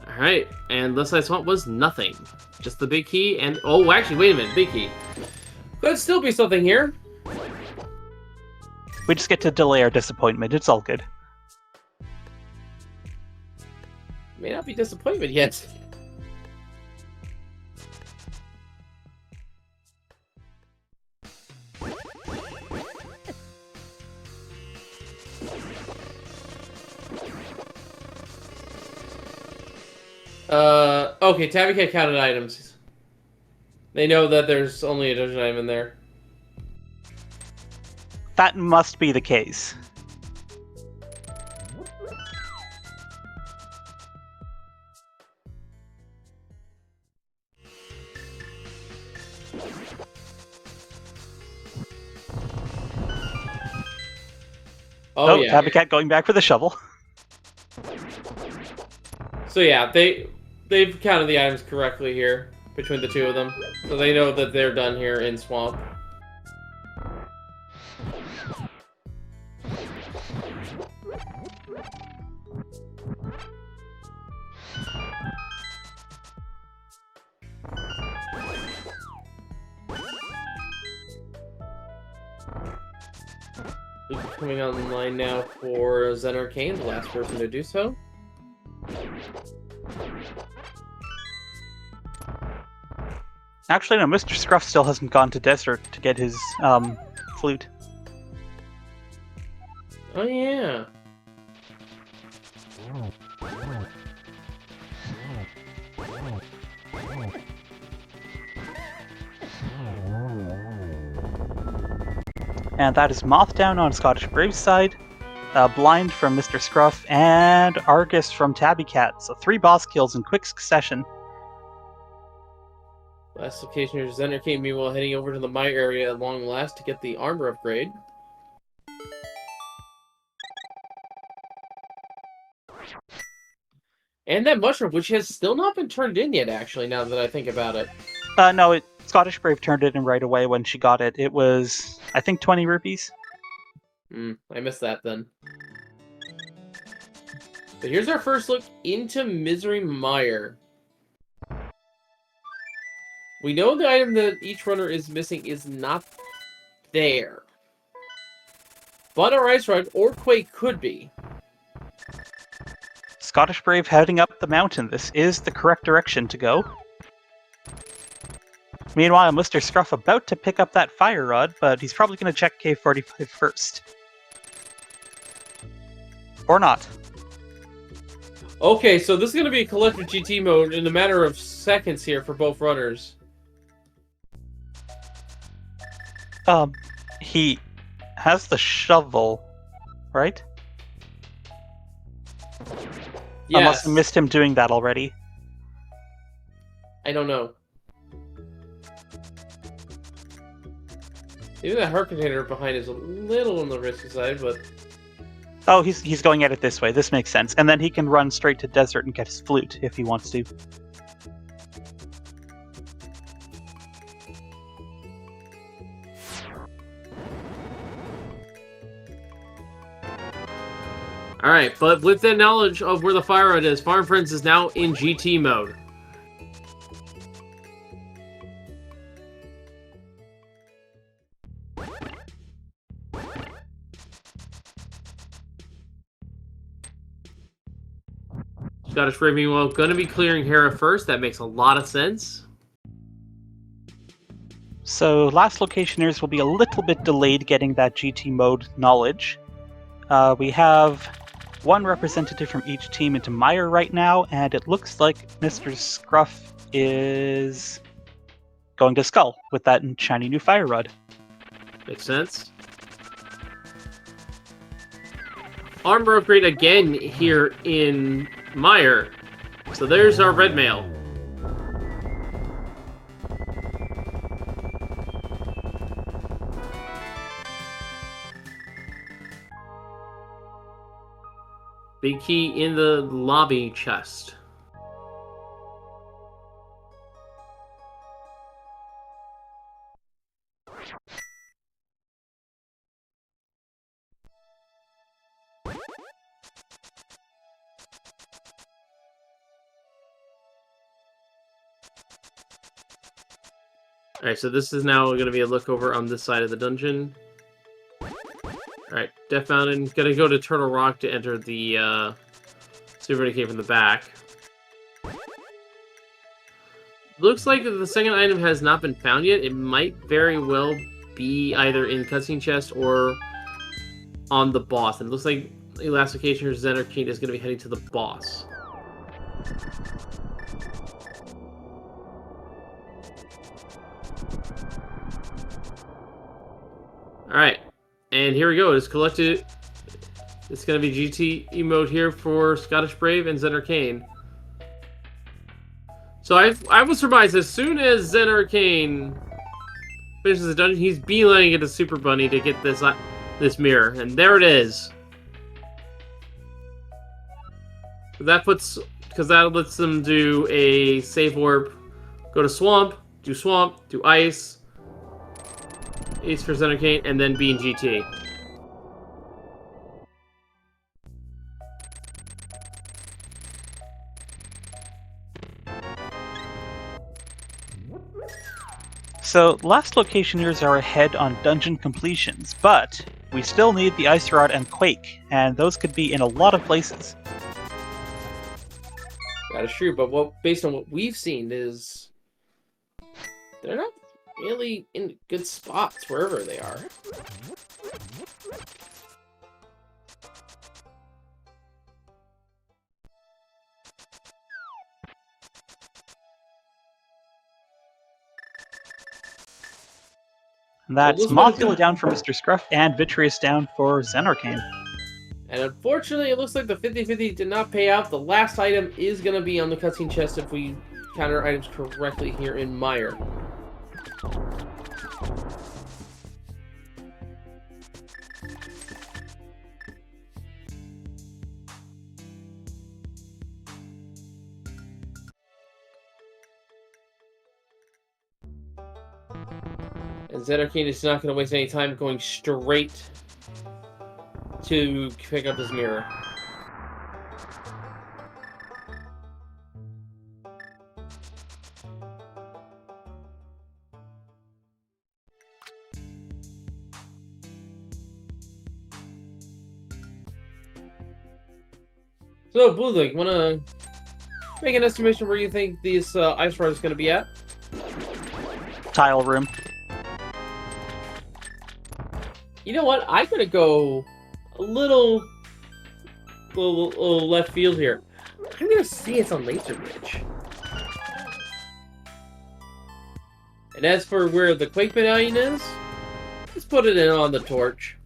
Alright, and Left Side Swamp was nothing. Just the big key and... Oh, actually, wait a minute. Big key. Could still be something here. We just get to delay our disappointment. It's all good. May not be disappointment yet. Okay, Tabby Cat counted items. They know that there's only a dungeon item in there. That must be the case. Oh yeah. Tabby Cat going back for the shovel. So yeah, they've counted the items correctly here between the two of them. So they know that they're done here in Swamp. Coming online now for Zenarkane, the last person to do so. Actually, no, Mr. Scruff still hasn't gone to Desert to get his flute. Oh yeah. And that is Moth down on Scottish Brave's side, Blind from Mr. Scruff, and Argus from Tabby Cat. So 3 boss kills in quick succession. Last Locationeers, Zenarkane meanwhile heading over to the My area at long last to get the armor upgrade. And that mushroom, which has still not been turned in yet, actually, now that I think about it. No, Scottish Brave turned it in right away when she got it. It was, I think, 20 rupees. I missed that then. But here's our first look into Misery Mire. We know the item that each runner is missing is not there. But our Ice Rod or Quake could be. Scottish Brave heading up the mountain. This is the correct direction to go. Meanwhile, Mr. Scruff about to pick up that fire rod, but he's probably going to check K45 first. Or not. Okay, so this is going to be a collective GT mode in a matter of seconds here for both runners. He has the shovel, right? Yes. I must have missed him doing that already. I don't know. Maybe that heart container behind is a little on the risky side, but... Oh, he's going at it this way. This makes sense. And then he can run straight to Desert and get his flute if he wants to. Alright, but with that knowledge of where the fire road is, Farm Friends is now in GT mode. Scottish Brave, meanwhile, gonna be clearing Hera first. That makes a lot of sense. So last Locationeers will be a little bit delayed getting that GT mode knowledge. We have one representative from each team into Mire right now, and it looks like Mr. Scruff is going to Skull with that shiny new fire rod. Makes sense. Armor upgrade again here in Mire. So there's our red mail. Big key in the lobby chest. Alright, so this is now going to be a look over on this side of the dungeon. Alright, Death Mountain. Gonna go to Turtle Rock to enter the Super Cave from the back. Looks like the second item has not been found yet. It might very well be either in cutscene chest or on the boss. And it looks like the last location Zener King is going to be heading to the boss. Alright, and here we go. It's collected. It's going to be GT mode here for Scottish Brave and Zen Arcane. So I was surprised as soon as Zen Arcane finishes the dungeon, he's beelining it to Super Bunny to get this mirror, and there it is. Because that lets them do a save warp, go to Swamp, do Ice, Ace for Zen Arcane, and then be in GT. So last Locationeers are ahead on dungeon completions, but we still need the Ice Rod and Quake, and those could be in a lot of places. That is true, but based on what we've seen is they're not really in good spots wherever they are. And that's Well, Mothula down for Mr. Scruff and Vitreous down for Zen Arcane. And unfortunately, it looks like the 50-50 did not pay out. The last item is going to be on the cutscene chest if we count our items correctly here in Mire. And Zen Arcane is not going to waste any time going straight to pick up his mirror. So, Blue Link, wanna make an estimation where you think this ice rod is going to be at? Tile room. You know what? I'm gonna go a little left field here. I'm gonna say it's on Laser Ridge. And as for where the Quake Medallion is, let's put it in on the torch.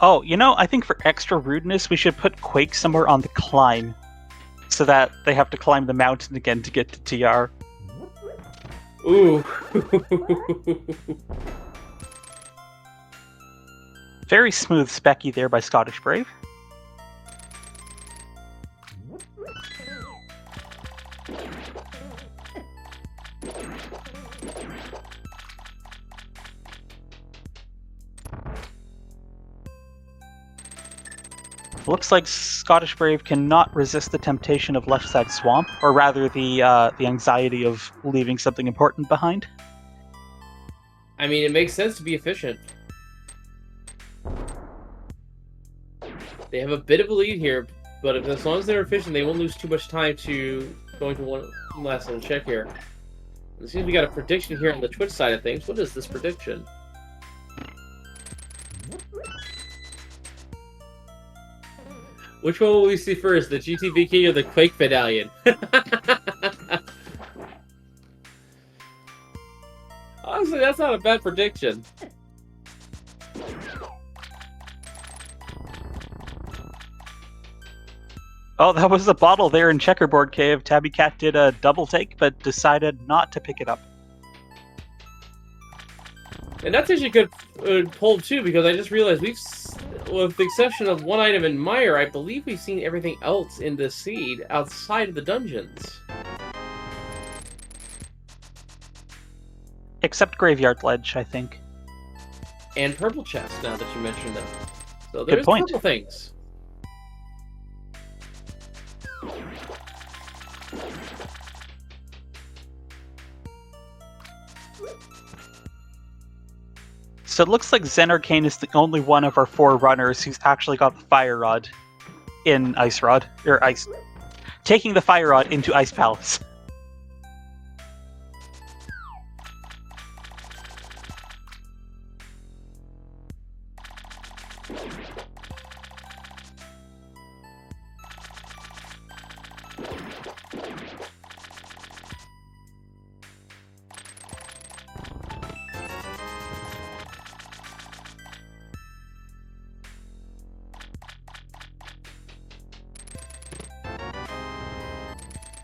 Oh, you know, I think for extra rudeness, we should put Quake somewhere on the climb, so that they have to climb the mountain again to get to TR. Ooh. Very smooth specky there by Scottish Brave. Looks like Scottish Brave cannot resist the temptation of left side swamp, or rather the anxiety of leaving something important behind. I mean, it makes sense to be efficient. They have a bit of a lead here, but as long as they're efficient, they won't lose too much time to going to one last little check here. It seems we got a prediction here on the Twitch side of things. What is this prediction? Which one will we see first, the GTV King or the Quake Medallion? Honestly, that's not a bad prediction. Oh, that was a bottle there in Checkerboard Cave. Tabby Cat did a double take, but decided not to pick it up. And that's actually a good pull, too, because I just realized with the exception of one item in Mire, I believe we've seen everything else in the seed outside of the dungeons. Except Graveyard Ledge, I think. And Purple Chest, now that you mentioned them. So Good there's point. purple things. So it looks like Zen Arcane is the only one of our 4 runners who's actually got the Fire Rod in Ice Rod, or Ice... taking the Fire Rod into Ice Palace.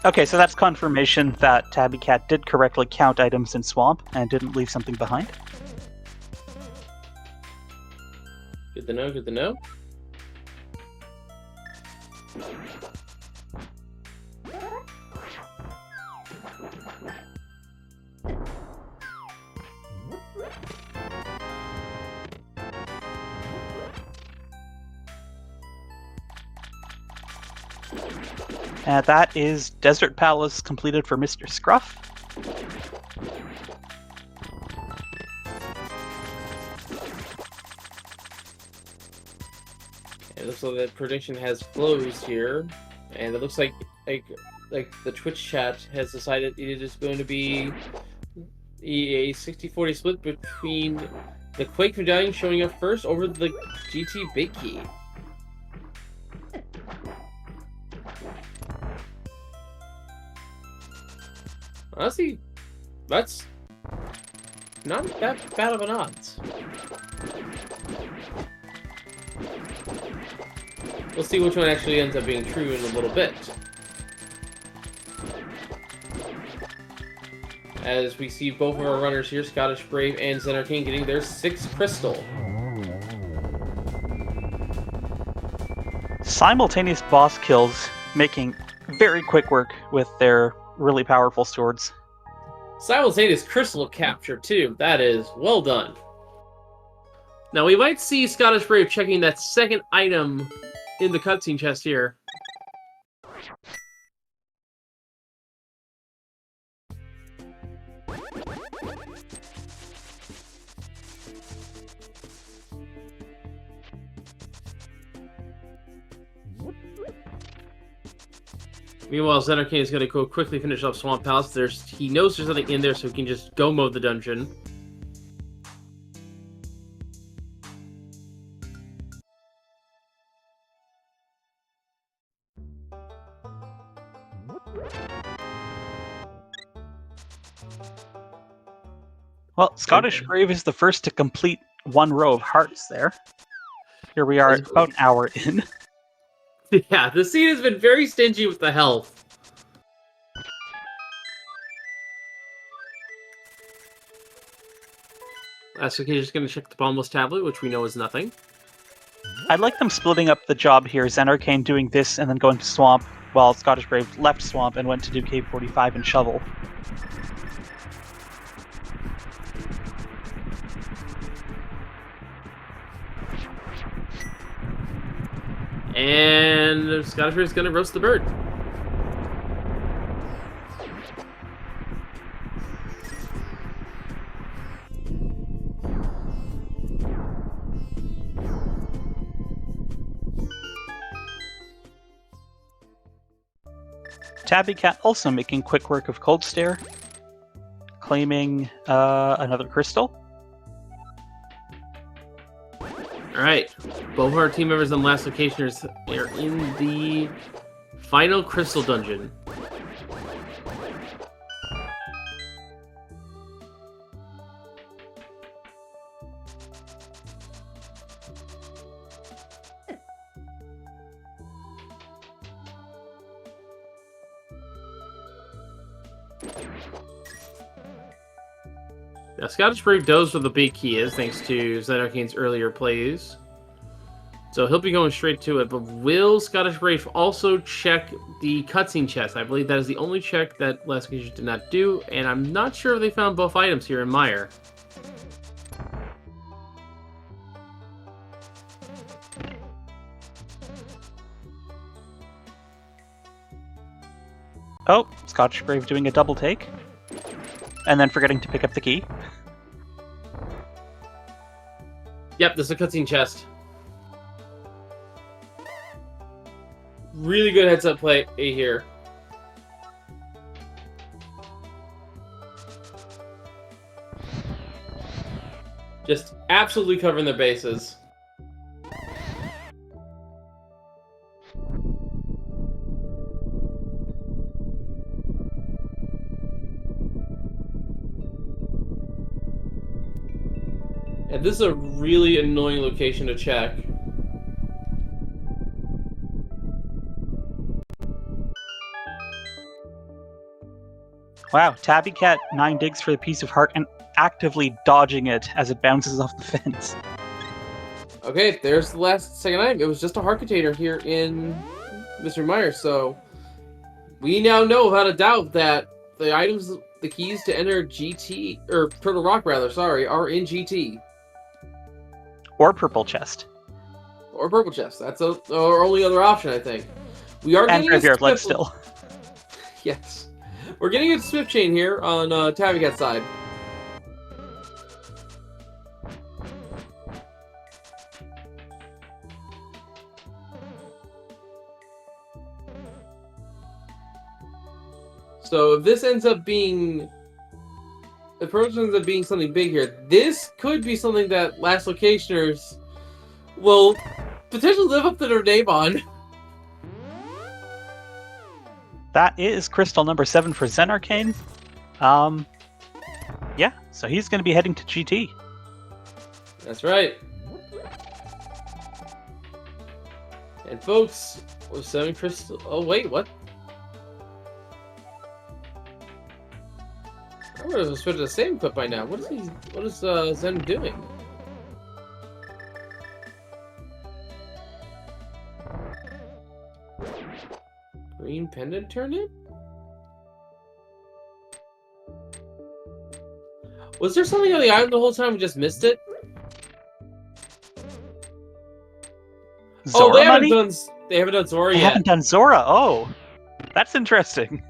Okay, so that's confirmation that Tabby Cat did correctly count items in Swamp and didn't leave something behind. Good to know, good to know. That is Desert Palace completed for Mr. Scruff. It looks like the prediction has closed here, and it looks like the Twitch chat has decided it is going to be a 60-40 split between the Quake Medallion showing up first over the GT Big Key. Honestly, that's not that bad of an odds. We'll see which one actually ends up being true in a little bit. As we see both of our runners here, Scottish Brave and Zen Arcane, getting their 6th crystal. Simultaneous boss kills, making very quick work with their really powerful swords. Simultaneous crystal capture, too. That is well done. Now, we might see Scottish Brave checking that second item in the cutscene chest here. Meanwhile, Zen Arcane is going to go quickly finish off Swamp Palace. He knows there's something in there, so he can just go mode the dungeon. Well, Scottish Brave is the first to complete 1 row of hearts there. Here we are at about an hour in. Yeah, the scene has been very stingy with the health. That's okay, just gonna check the bottomless tablet, which we know is nothing. I'd like them splitting up the job here. Zen Arcane doing this and then going to Swamp, while Scottish Brave left Swamp and went to do Cave 45 and Shovel. And Scottish Rave's gonna roast the bird. Tabby Cat also making quick work of Cold Stare, claiming another crystal. Alright, both our team members and last locationers are in the final crystal dungeon. Now, Scottish Brave knows where the big key is, thanks to Zen Arcane's earlier plays. So he'll be going straight to it, but will Scottish Brave also check the cutscene chest? I believe that is the only check that last occasion did not do, and I'm not sure if they found both items here in Mire. Oh, Scottish Brave doing a double take. And then forgetting to pick up the key. Yep, this is a cutscene chest. Really good heads-up play here. Just absolutely covering their bases. And this is a really annoying location to check. Wow, Tabby Cat 9 digs for the piece of heart and actively dodging it as it bounces off the fence. Okay, there's the second item. It was just a heart container here in Mr. Mire, so we now know without a doubt that the items, the keys to enter GT, or Turtle Rock rather, sorry, are in GT. Or Purple Chest. Or Purple Chest. That's our only other option, I think. We are And getting Graveyard Leg still. Yes. We're getting a Swift Chain here on Tabby Cat's side. So if this ends up being... The approach ends up being something big here. This could be something that Last Locationers will potentially live up to their name on. That is crystal number 7 for Zen Arcane. Yeah, so he's going to be heading to GT. That's right. And folks, we're 7 crystal... Oh wait, what? I would have switched to the same clip by now. What is Zen doing? Green pendant turnip? Was there something on the island the whole time we just missed it? Zora they money? haven't done Zora They yet. haven't done Zora. Oh, that's interesting.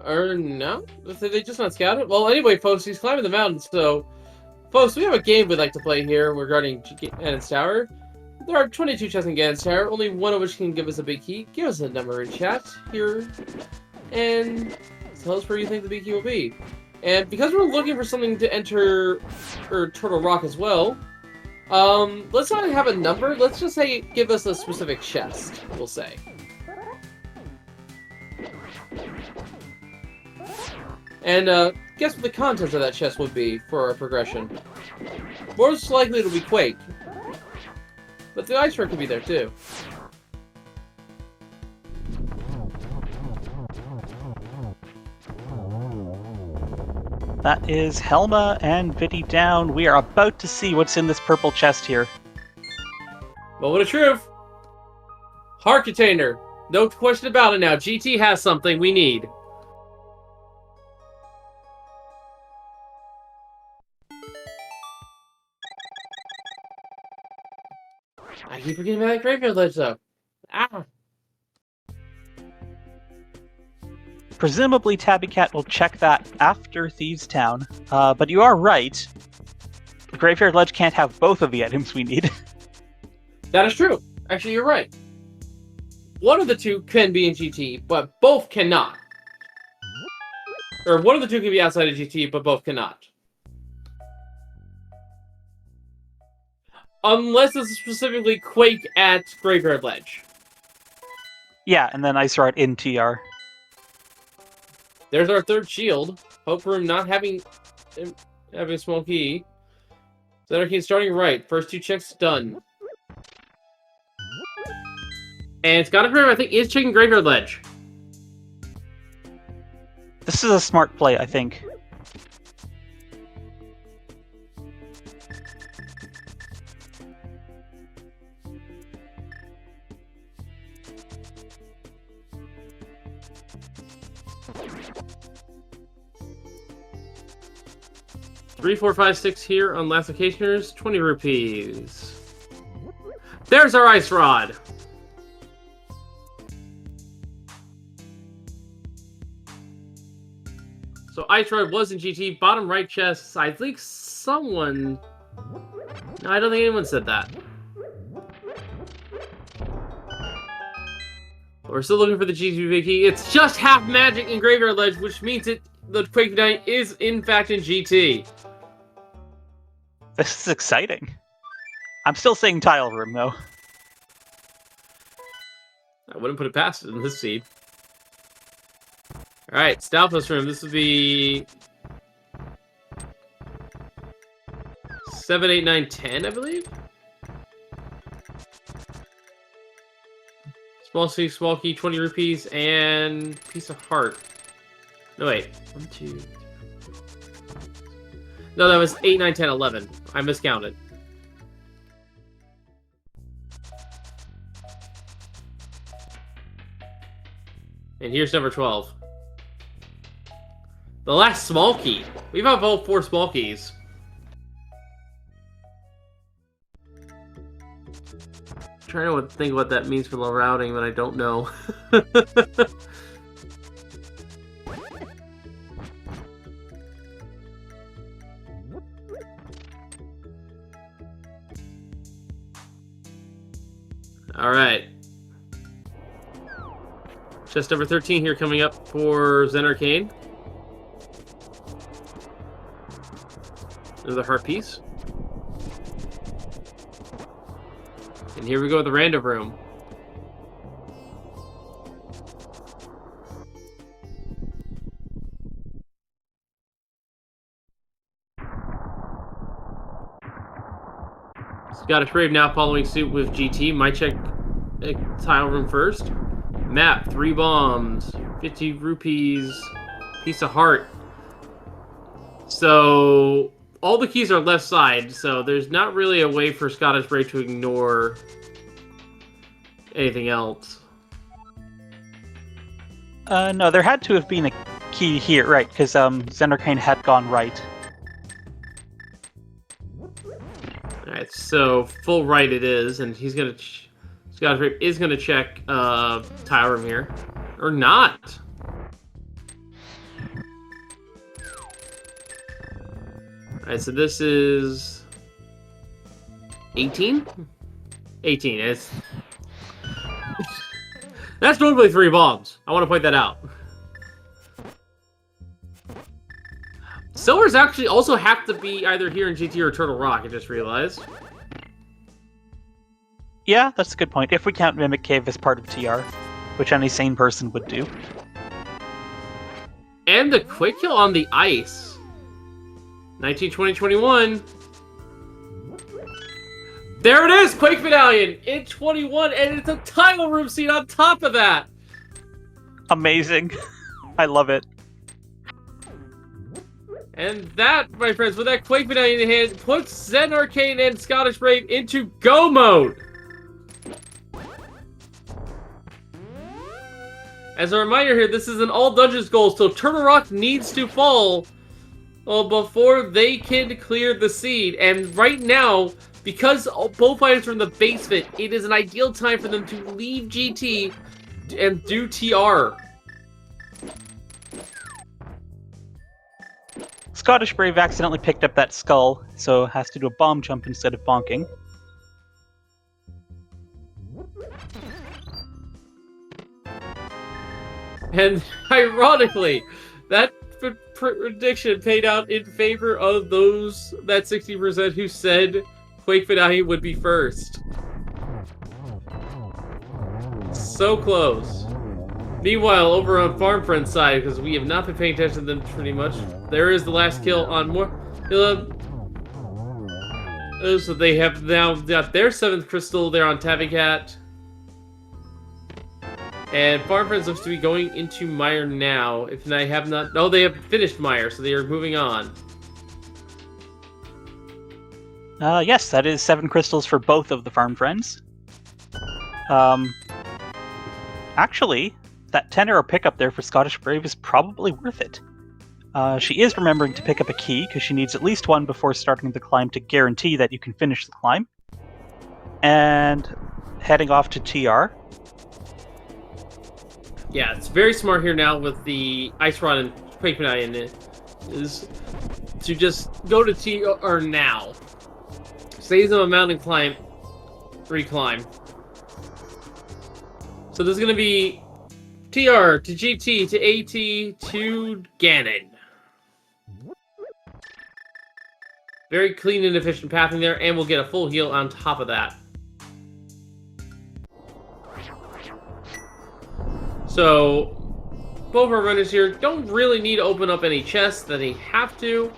Or no? Did they just not scout it? Well, anyway, folks, he's climbing the mountain, so... Folks, we have a game we'd like to play here regarding Ganon's Tower. There are 22 chests in Ganon's Tower, only one of which can give us a big key. Give us a number in chat here, and tell us where you think the big key will be. And because we're looking for something to enter Turtle Rock as well, let's not have a number. Let's just say give us a specific chest, we'll say. And guess what the contents of that chest would be for our progression. Most likely it'll be Quake. But the Ice Rare could be there too. That is Helma and Viti down. We are about to see what's in this purple chest here. Moment of truth! Heart container! No question about it now. GT has something we need. I keep forgetting about that graveyard ledge, though. Ah! Presumably, Tabby Cat will check that after Thieves Town. But you are right. The Graveyard Ledge can't have both of the items we need. That is true. Actually, you're right. One of the two can be in GT, but both cannot. Or one of the two can be outside of GT, but both cannot. Unless it's specifically Quake at Graveyard Ledge. Yeah, and then Ice Rod in TR. There's our third shield. Hope Room not having a small key. Center key starting right. First two checks done. And Scottish Room, I think, is checking Graveyard Ledge. This is a smart play, I think. Three, four, five, six here on Last Locationeers, 20 rupees. There's our Ice Rod. So Ice Rod was in GT, bottom right chest. I think someone... No, I don't think anyone said that. We're still looking for the GT key. It's just half magic in Graveyard Ledge, which means the Quake Medallion is in fact in GT. This is exciting. I'm still saying Tile Room, though. I wouldn't put it past it in this seed. Alright, Stalfos Room. This would be 7, 8, 9, 10, I believe? Small key, 20 rupees, and piece of heart. No, wait. 1, 2, 3, 4, 5. No, that was 8, 9, 10, 11. I miscounted. And here's number 12. The last small key. We've got all 4 small keys. I'm trying to think what that means for low routing, but I don't know. Alright. Chest number 13 here coming up for Zen Arcane. Another heart piece. And here we go with the random room. Scottish Brave now following suit with GT. Might check tile room first. Map, 3 bombs, 50 rupees, piece of heart. So all the keys are left side, so there's not really a way for Scottish Brave to ignore anything else. No, there had to have been a key here, right? Because Zen Arcane had gone right. Alright, so full right it is, and he's gonna... Scottish Brave is gonna check tile room here. Or not! Alright, so this is... 18? 18, it's... That's normally 3 bombs. I want to point that out. Silvers actually also have to be either here in GT or Turtle Rock, I just realized. Yeah, that's a good point. If we count Mimic Cave as part of TR, which any sane person would do. And the quick kill on the ice. 19, 20, 21. There it is! Quake Medallion in 21, and it's a tile room scene on top of that! Amazing. I love it. And that, my friends, with that Quake Medallion in hand, puts Zen Arcane and Scottish Brave into go mode! As a reminder here, this is an all dungeons goal, so Turtle Rock needs to fall before they can clear the seed. And right now, because both fighters are in the basement, it is an ideal time for them to leave GT and do TR. Scottish Brave accidentally picked up that skull, so has to do a bomb jump instead of bonking. And ironically, that prediction paid out in favor of that 60% who said Quake Finale would be first. So close. Meanwhile, over on Farm Friend's side, because we have not been paying attention to them pretty much, there is the last kill on so they have now got their 7th crystal there on Tabby Cat. And Farm Friends looks to be going into Mire now. If they have not... No, they have finished Mire, so they are moving on. Yes, that is 7 crystals for both of the Farm Friends. Actually, that 10-arrow pickup there for Scottish Brave is probably worth it. She is remembering to pick up a key, because she needs at least one before starting the climb to guarantee that you can finish the climb. And heading off to TR. Yeah, it's very smart here now with the Ice Rod and Quake Finale in it, is to just go to TR now. Saves them a mountain climb, reclimb. So there's going to be TR to GT to AT to Ganon. Very clean and efficient pathing there, and we'll get a full heal on top of that. So, both our runners here don't really need to open up any chests that they have to.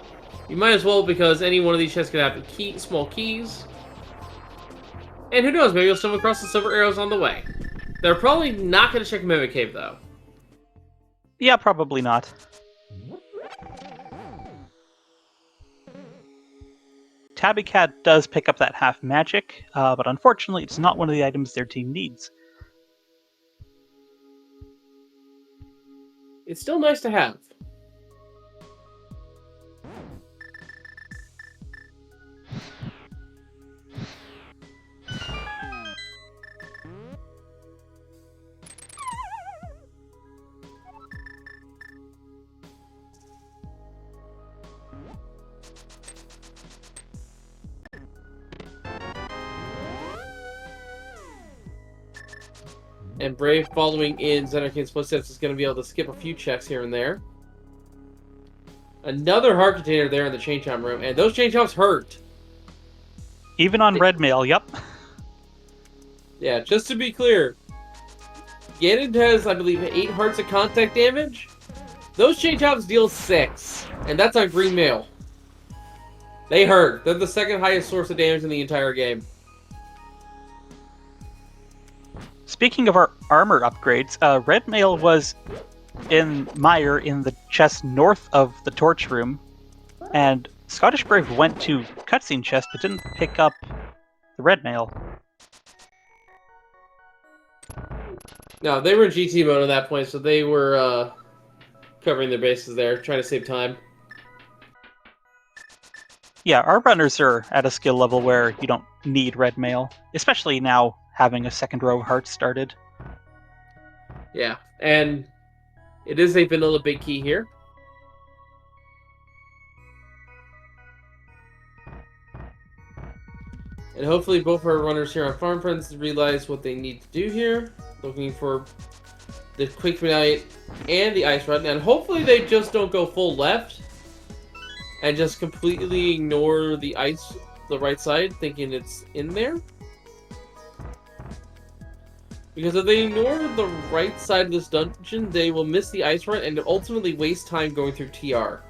You might as well, because any one of these chests could have small keys. And who knows, maybe you'll stumble across the silver arrows on the way. They're probably not going to check Mimic Cave, though. Yeah, probably not. Tabby Cat does pick up that half magic, but unfortunately it's not one of the items their team needs. It's still nice to have. And Brave, following in Xenarcane's footsteps, is going to be able to skip a few checks here and there. Another heart container there in the chain chomp room, and those chain chomps hurt. Even on red mail, yep. Yeah, just to be clear, Ganon has, I believe, 8 hearts of contact damage. Those chain chomps deal 6, and that's on green mail. They hurt. They're the second highest source of damage in the entire game. Speaking of our armor upgrades, red mail was in Mire in the chest north of the torch room, and Scottish Brave went to cutscene chest but didn't pick up the red mail. No, they were in GT mode at that point, so they were covering their bases there, trying to save time. Yeah, our runners are at a skill level where you don't need red mail, especially now having a second row of hearts started. Yeah, and it is a vanilla big key here. And hopefully both our runners here on Farm Friends realize what they need to do here. Looking for the Quick Finale and the Ice Rod. And hopefully they just don't go full left and just completely ignore the right side, thinking it's in there. Because if they ignore the right side of this dungeon, they will miss the Ice Run and ultimately waste time going through TR.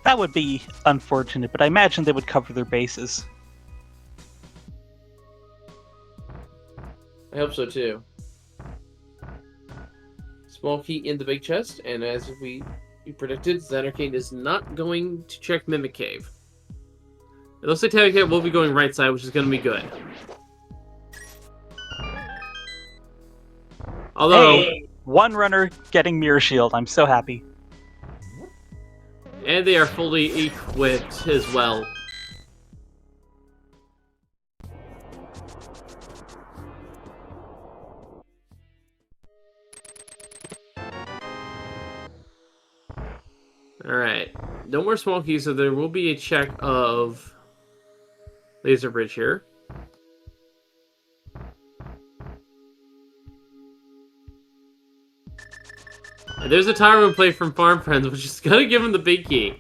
That would be unfortunate, but I imagine they would cover their bases. I hope so too. Small key in the big chest, and as we predicted, Xenarcane is not going to check Mimic Cave. It looks like Tabby Cat will be going right side, which is going to be good. Although, hey, one runner getting Mirror Shield. I'm so happy. And they are fully equipped as well. No more small keys, so there will be a check of laser bridge here. And there's a tire room play from Farm Friends, which is gonna give him the big key.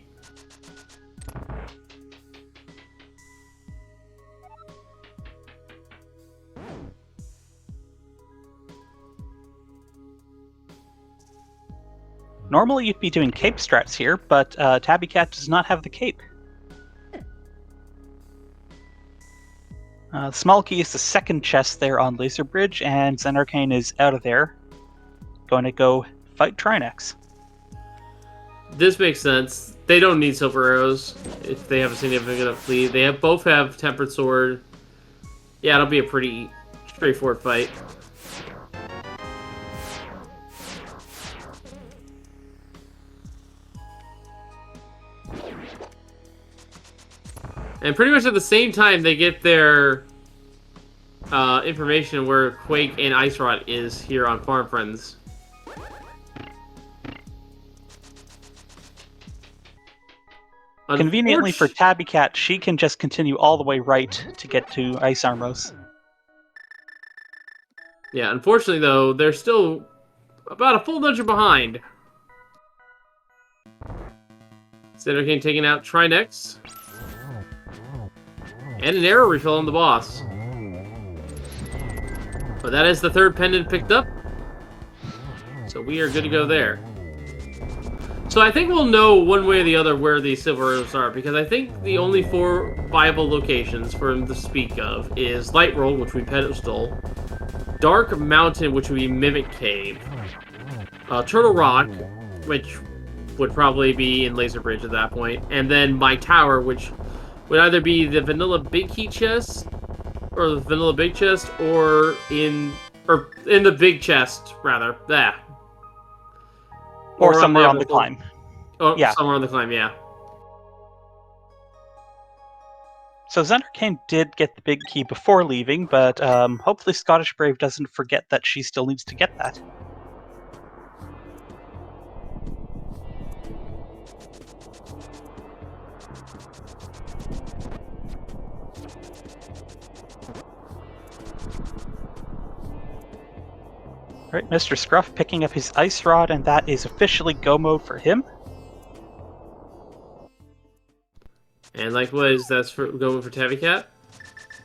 Normally you'd be doing cape strats here, but Tabby Cat does not have the cape. Small key is the second chest there on Laser Bridge, and Zen Arcane is out of there. Going to go fight Trinex. This makes sense. They don't need silver arrows if they have a significant enough lead. They both have tempered sword. Yeah, it'll be a pretty straightforward fight. And pretty much at the same time, they get their information where Quake and Ice Rod is here on Farm Friends. Conveniently for Tabby Cat, she can just continue all the way right to get to Ice Armros. Yeah, unfortunately though, they're still about a full dungeon behind. Center King taking out Trinex. And an arrow refill on the boss. But that is the third pendant picked up. So we are good to go there. So I think we'll know one way or the other where the silver arrows are, because I think the only 4 viable locations for him to speak of is Light Roll, which we pedestal, Dark Mountain, which would be Mimic Cave, Turtle Rock, which would probably be in Laser Bridge at that point, and then my tower, which would either be the vanilla big key chest, or the vanilla big chest, or in the big chest, rather. Yeah. Or somewhere on the climb. Oh, yeah. Somewhere on the climb, yeah. So Zen Arcane did get the big key before leaving, but hopefully Scottish Brave doesn't forget that she still needs to get that. Alright, Mr. Scruff picking up his Ice Rod, and that is officially go mode for him. And likewise, that's for going for Tabby Cat.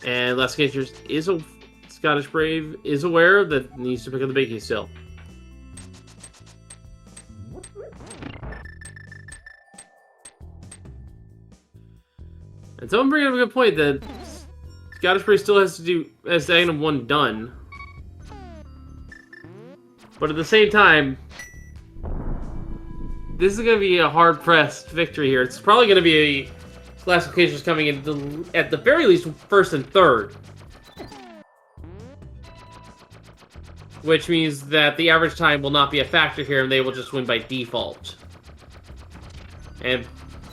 And Last Catchers is a Scottish Brave is aware that needs to pick up the big key still. And someone bringing up a good point that Scottish Brave still has Agnum 1 done. But at the same time, this is going to be a hard-pressed victory here. It's probably going to be a classifications coming in at the very least first and third. Which means that the average time will not be a factor here, and they will just win by default. And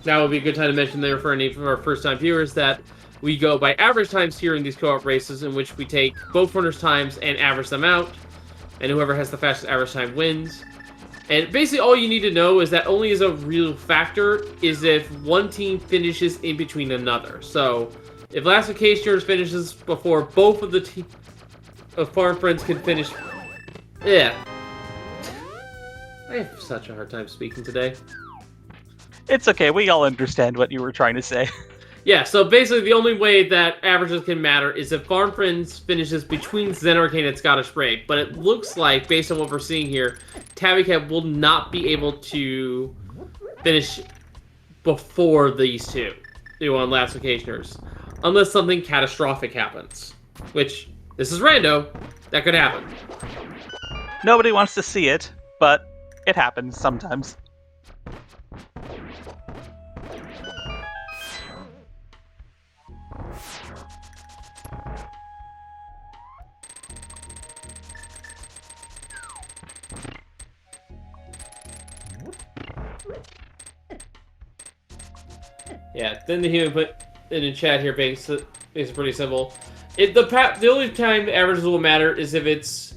that would be a good time to mention there for any of our first-time viewers that we go by average times here in these co-op races, in which we take both runners' times and average them out. And whoever has the fastest average time wins. And basically all you need to know is that only as a real factor is if one team finishes in between another. So, if Last Locationeers finishes before both of the Farm Friends can finish... Yeah. I have such a hard time speaking today. It's okay, we all understand what you were trying to say. Yeah, so basically the only way that averages can matter is if Farm Friends finishes between Zen Arcane and Scottish Brave. But it looks like, based on what we're seeing here, Tabby Cat will not be able to finish before these two on Last Locationers. Unless something catastrophic happens. Which, this is rando, that could happen. Nobody wants to see it, but it happens sometimes. Yeah, then the human put in the chat here makes it pretty simple. The only time averages will matter is if it's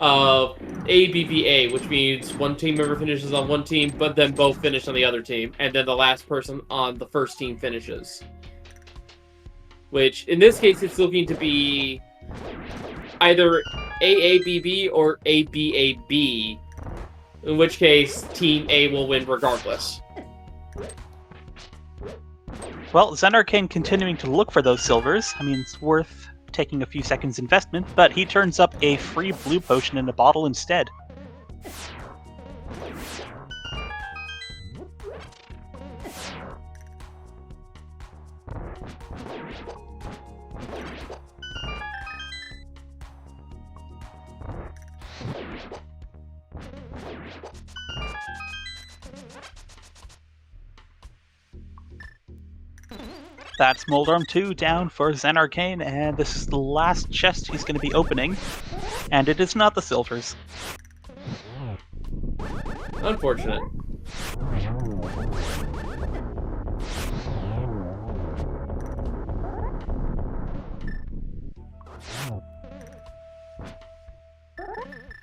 ABBA, which means one team member finishes on one team, but then both finish on the other team, and then the last person on the first team finishes. Which, in this case, it's looking to be either AABB or ABAB, in which case Team A will win regardless. Well, Zenarkane continuing to look for those silvers. I mean, it's worth taking a few seconds investment, but he turns up a free blue potion in a bottle instead. That's Moldorm 2 down for Zenarkane, and this is the last chest he's going to be opening, and it is not the silvers. Unfortunate.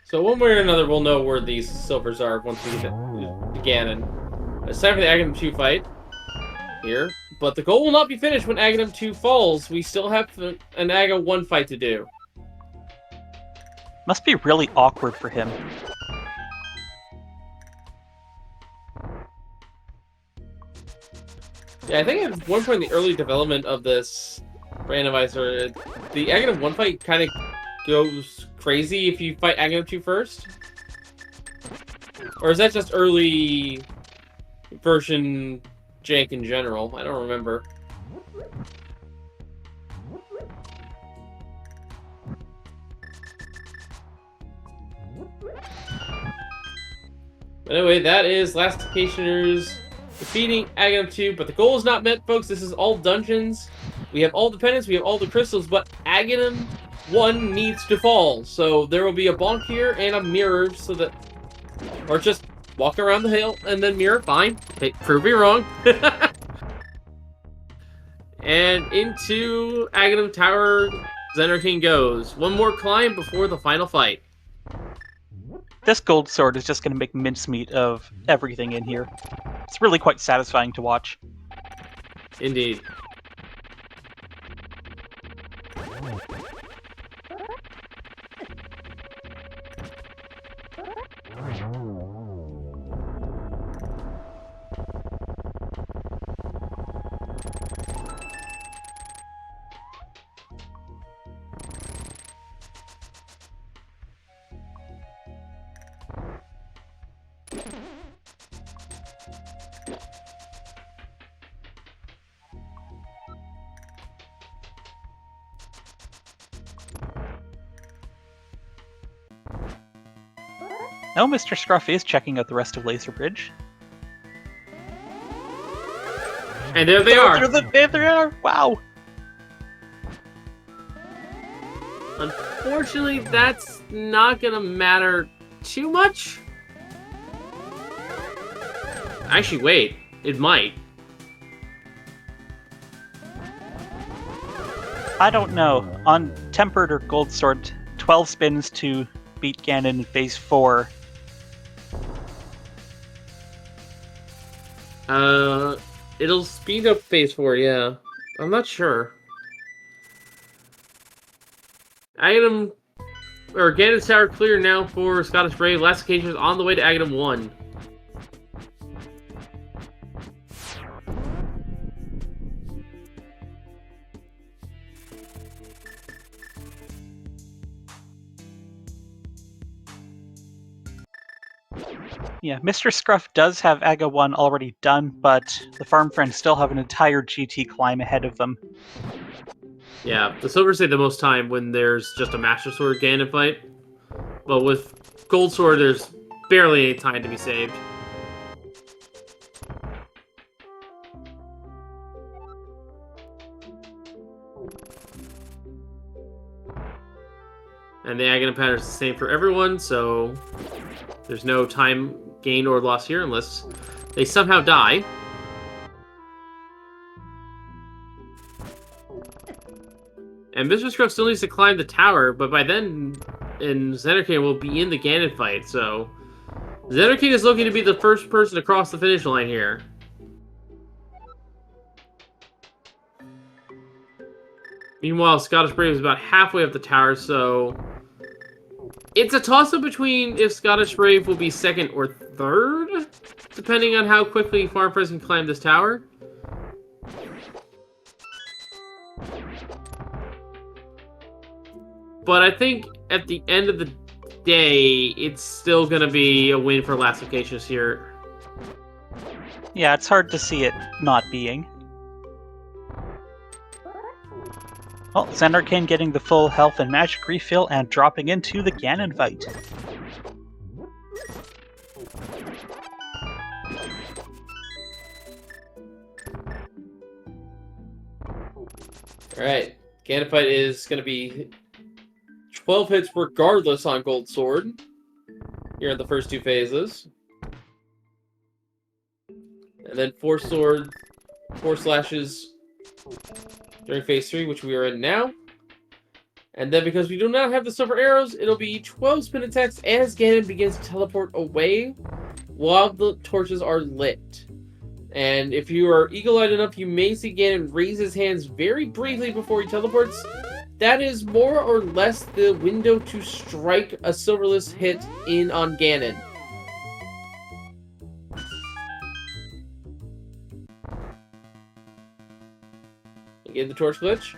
So one way or another, we'll know where these silvers are once we get to Ganon. It's time for the Aghanim 2 fight here. But the goal will not be finished when Aghanim 2 falls. We still have an Aga 1 fight to do. Must be really awkward for him. Yeah, I think at one point in the early development of this randomizer, the Aghanim 1 fight kind of goes crazy if you fight Aghanim 2 first? Or is that just early version jank in general? I don't remember. But anyway, that is last Locationeers defeating Aghanim 2, but the goal is not met, folks. This is all dungeons. We have all the pendants, we have all the crystals, but Aghanim 1 needs to fall. So there will be a bonk here and a mirror so that... Or just walk around the hill and then mirror, fine. Okay, prove me wrong. And into Aghanim Tower, Zenarkane goes. One more climb before the final fight. This gold sword is just going to make mincemeat of everything in here. It's really quite satisfying to watch. Indeed. Now Mr. Scruff is checking out the rest of Laser Bridge. And there they are! There they are! Wow! Unfortunately, that's not gonna matter too much. Actually, wait. It might. I don't know. On Tempered or Gold Sword, 12 spins to beat Ganon in phase 4. It'll speed up phase 4, yeah. I'm not sure. Aghanim... Or Ganon's Tower clear now for Scottish Brave. Last occasion is on the way to Aghanim 1. Yeah, Mr. Scruff does have Aga 1 already done, but the farm friends still have an entire GT climb ahead of them. Yeah, the Silvers take the most time when there's just a Master Sword Ganon fight. But with Gold Sword, there's barely any time to be saved. And the Aghanim pattern is the same for everyone, so there's no time gained or lost here unless they somehow die. And Mr. Scruff still needs to climb the tower, but by then and Xanarkane will be in the Ganon fight. So Xanarkane is looking to be the first person to cross the finish line here. Meanwhile, Scottish Brave is about halfway up the tower, so it's a toss-up between if Scottish Brave will be second or third, depending on how quickly Farm Friends can climb this tower. But I think at the end of the day, it's still going to be a win for Last Locationeers here. Yeah, it's hard to see it not being. Well, Xanarkane getting the full health and magic refill and dropping into the Ganon fight. Alright, Ganon fight is going to be 12 hits regardless on Gold Sword here in the first two phases. And then 4 slashes during phase 3, which we are in now. And then because we do not have the silver arrows, it'll be 12 spin attacks as Ganon begins to teleport away while the torches are lit. And if you are eagle-eyed enough, you may see Ganon raise his hands very briefly before he teleports. That is more or less the window to strike a silverless hit in on Ganon. Get the torch glitch.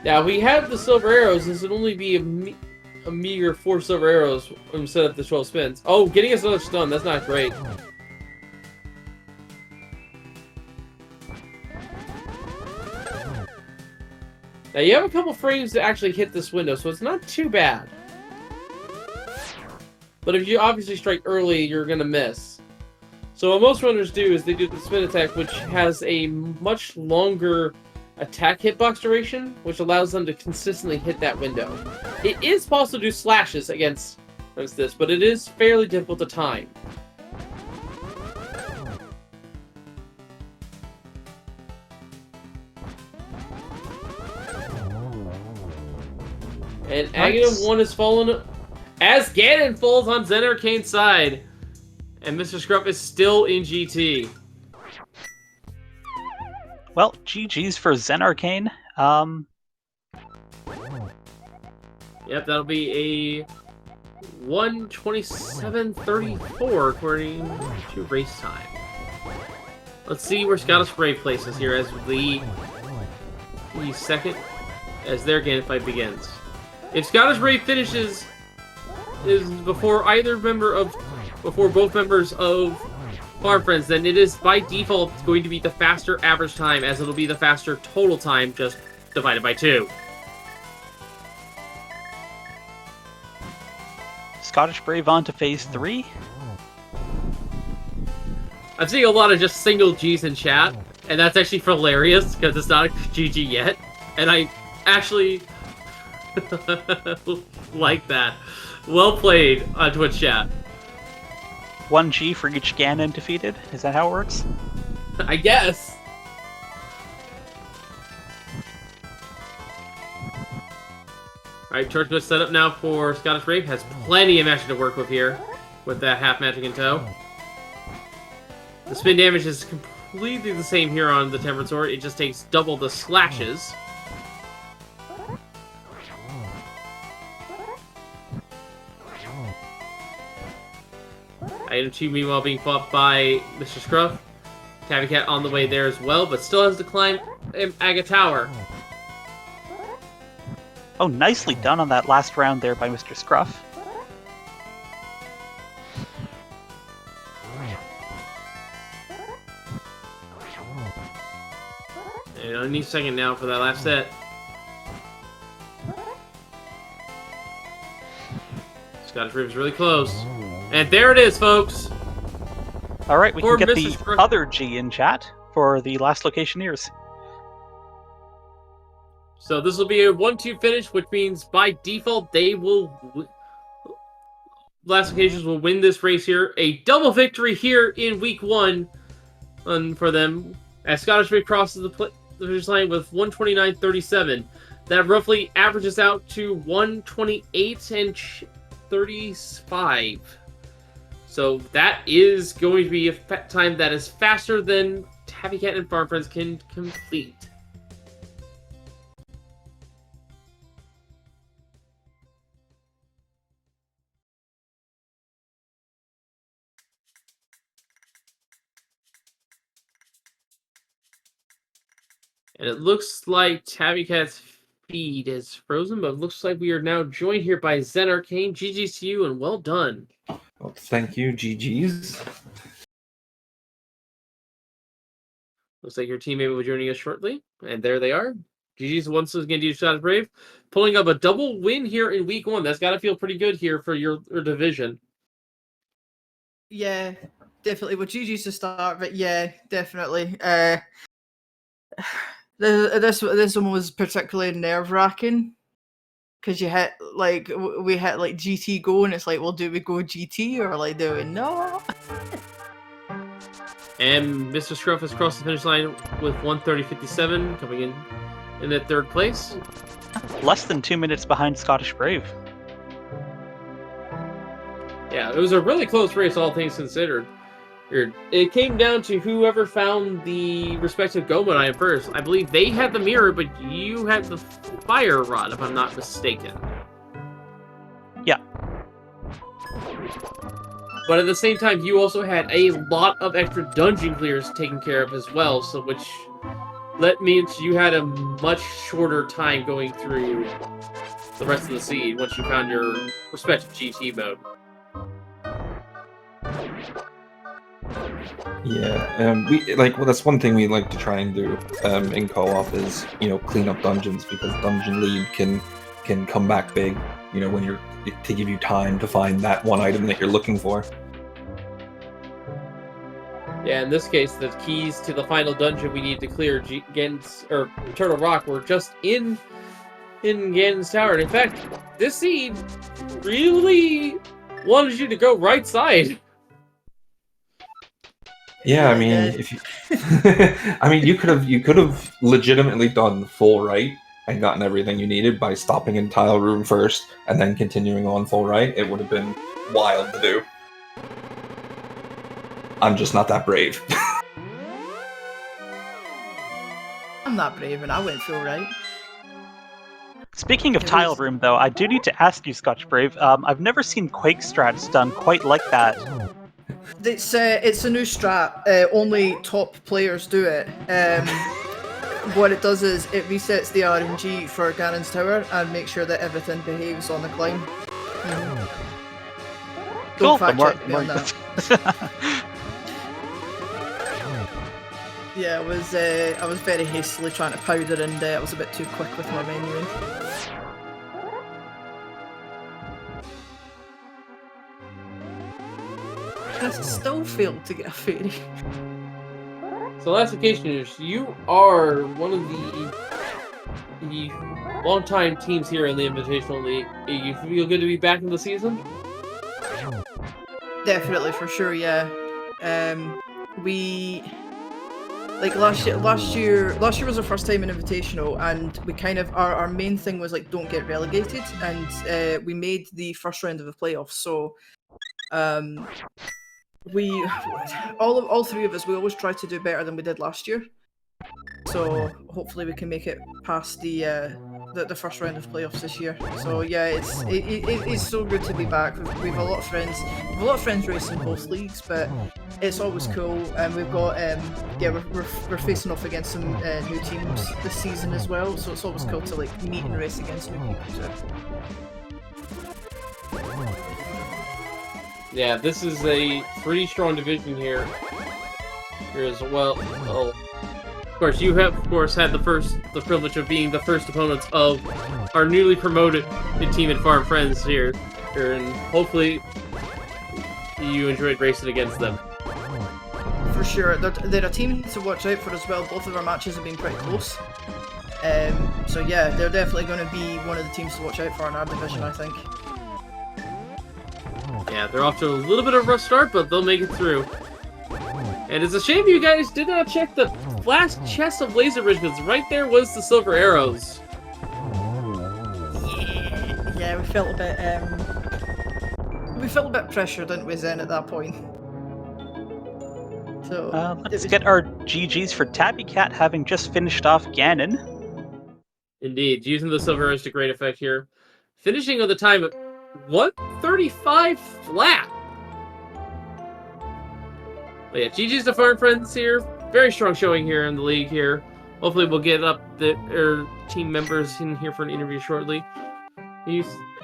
Now, we have the silver arrows. This would only be a meager 4 silver arrows when we set up the 12 spins. Oh, getting us another stun. That's not great. Now, you have a couple frames to actually hit this window, so it's not too bad. But if you obviously strike early, you're going to miss. So what most runners do is they do the spin attack, which has a much longer attack hitbox duration, which allows them to consistently hit that window. It is possible to do slashes against this, but it is fairly difficult to time. And Aghanim 1 has fallen as Ganon falls on Xanarkane's side. And Mr. Scruff is still in GT. Well, GG's for Xanarkane. Yep, that'll be a 1:27:34 according to race time. Let's see where Scottish Brave places here as the second, as their Ganon fight begins. If Scottish Brave finishes is before both members of Farm Friends, then it is by default going to be the faster average time, as it'll be the faster total time just divided by 2. Scottish Brave on to phase 3. I'm seeing a lot of just single G's in chat, and that's actually hilarious because it's not a GG yet, and I actually like that. Well played on Twitch chat. 1 G for each Ganon defeated. Is that how it works? I guess. Alright, Torch Glitch set up now for Scottish Brave. Has plenty of magic to work with here, with that half magic in tow. The spin damage is completely the same here on the Tempered Sword. It just takes double the slashes. Item 2, meanwhile, being fought by Mr. Scruff. Tabby Cat on the way there as well, but still has to climb Aga Tower. Oh, nicely done on that last round there by Mr. Scruff. And I need a second now for that last set. Scottish Brave is really close. And there it is, folks. All right, we For can get Mrs. the other G in chat for the last Locationeers. So this will be a 1-2 finish, which means by default they will... Last Locationeers will win this race here. A double victory here in week 1 for them. As Scottish Ray crosses the finish line with 129.37. That roughly averages out to 128 and 35. So that is going to be a time that is faster than Tabby Cat and Farm Friends can complete. And it looks like Tabby Cat's feed is frozen, but it looks like we are now joined here by Zen Arcane. GG's to you, and well done. Well, thank you, GG's. Looks like your teammate will be joining us shortly. And there they are. GG's once again to Scottish Brave. Pulling up a double win here in week 1. That's got to feel pretty good here for your division. Yeah, definitely. Well, GG's to start, but yeah, definitely. This one was particularly nerve-wracking because you hit we hit like GT go, and it's like, well, do we go GT or like do we not? And Mr. Scruff has crossed the finish line with 1:30.57, coming in at 3rd place. Less than 2 minutes behind Scottish Brave. Yeah, it was a really close race, all things considered. It came down to whoever found the respective Goma item first. I believe they had the mirror, but you had the fire rod, if I'm not mistaken. Yeah. But at the same time, you also had a lot of extra dungeon clears taken care of as well, so that means you had a much shorter time going through the rest of the seed once you found your respective GT mode. Yeah, that's one thing we like to try and do in co-op is, clean up dungeons, because Dungeon Lead can come back big, when to give you time to find that one item that you're looking for. Yeah, in this case, the keys to the final dungeon we need to clear, Turtle Rock, were just in Ganon's Tower. And in fact, this seed really wanted you to go right side. Yeah, I mean, if you, I mean, you could have legitimately done full right and gotten everything you needed by stopping in tile room first and then continuing on full right. It would have been wild to do. I'm just not that brave. I'm not brave, and I went full right. Speaking of tile room, though, I do need to ask you, Scotch Brave. I've never seen Quake strats done quite like that. It's a new strat. Only top players do it. What it does is it resets the RNG for Ganon's Tower and makes sure that everything behaves on the climb. Cool. Don't fact check me on that. Yeah, I was very hastily trying to powder, and I was a bit too quick with my menuing. I still failed to get a fairy. So, Locationeers, you are one of the long-time teams here in the Invitational League. You feel good to be back in the season? Definitely, for sure, yeah. We last year was our first time in Invitational, and we kind of our main thing was like, don't get relegated, and we made the first round of the playoffs. So, all three of us, we always try to do better than we did last year. So hopefully we can make it past the first round of playoffs this year. So yeah, it's so good to be back. We've a lot of friends. We've a lot of friends racing both leagues, but it's always cool. And we've got we're facing off against some new teams this season as well. So it's always cool to like meet and race against new people too. Yeah, this is a pretty strong division here as well. Oh. Of course, you have, had the privilege of being the first opponents of our newly promoted team and farm friends here, and hopefully you enjoyed racing against them. For sure, they're a team to watch out for as well. Both of our matches have been pretty close. So yeah, they're definitely going to be one of the teams to watch out for in our division, I think. Yeah, they're off to a little bit of a rough start, but they'll make it through. And it's a shame you guys did not check the last chest of laser because right there was the silver arrows. Yeah, we felt a bit pressured, didn't we, Zen, at that point? So Let's get our GGs for Tabby Cat having just finished off Ganon. Indeed, using the silver arrows to great effect here. Finishing on the time of 1:35 flat. But yeah, GG's to Farm Friends here. Very strong showing here in the league here. Hopefully we'll get up our team members in here for an interview shortly.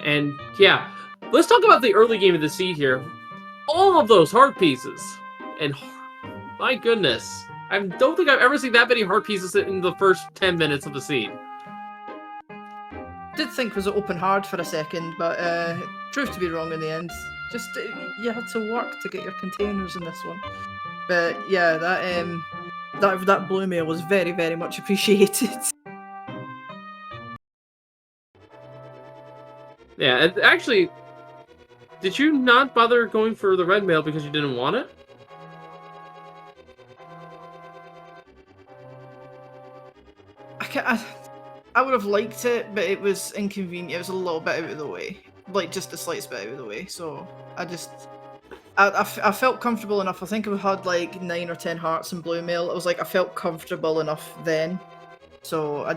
And yeah, let's talk about the early game of the seed here. All of those heart pieces. And my goodness. I don't think I've ever seen that many heart pieces in the first 10 minutes of the seed. did think was open hard for a second, but proved to be wrong in the end. Just you had to work to get your containers in this one. But yeah, that blue mail was very, very much appreciated. Yeah, and actually, did you not bother going for the red mail because you didn't want it? I would have liked it, but it was inconvenient. It was a little bit out of the way, like just a slight bit out of the way. So I felt comfortable enough. I think I had like 9 or 10 hearts in blue mail. It was like I felt comfortable enough then. So I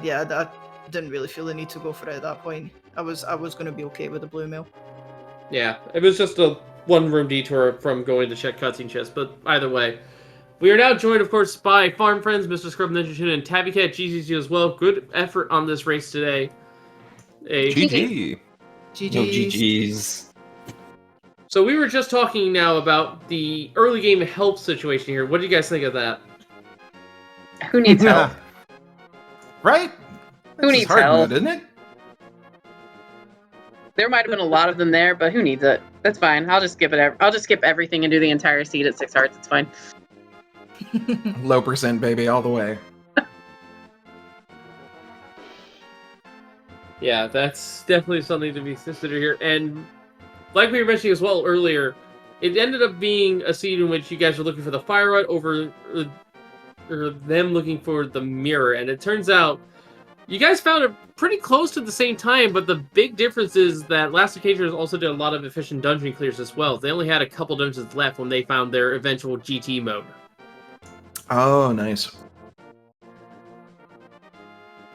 didn't really feel the need to go for it at that point. I was going to be okay with the blue mail. Yeah, it was just a one-room detour from going to check cutscene chest, but either way. We are now joined, of course, by Farm Friends, Mr. Scrub Ninja Tuna, and Tabby Cat GGG as well. Good effort on this race today. GG. GG's. No GG's. So we were just talking now about the early game help situation here. What do you guys think of that? Who needs help? Right? Who needs hard help? mode, isn't it? There might have been a lot of them there, but who needs it? That's fine. I'll just skip it. I'll just skip everything and do the entire seed at 6 hearts. It's fine. Low percent, baby, all the way. Yeah, that's definitely something to be considered here. And like we were mentioning as well earlier, it ended up being a seed in which you guys were looking for the fire rod over or them looking for the mirror. And it turns out you guys found it pretty close to the same time, but the big difference is that Last Locationeers also did a lot of efficient dungeon clears as well. They only had a couple dungeons left when they found their eventual GT mode. Oh, nice.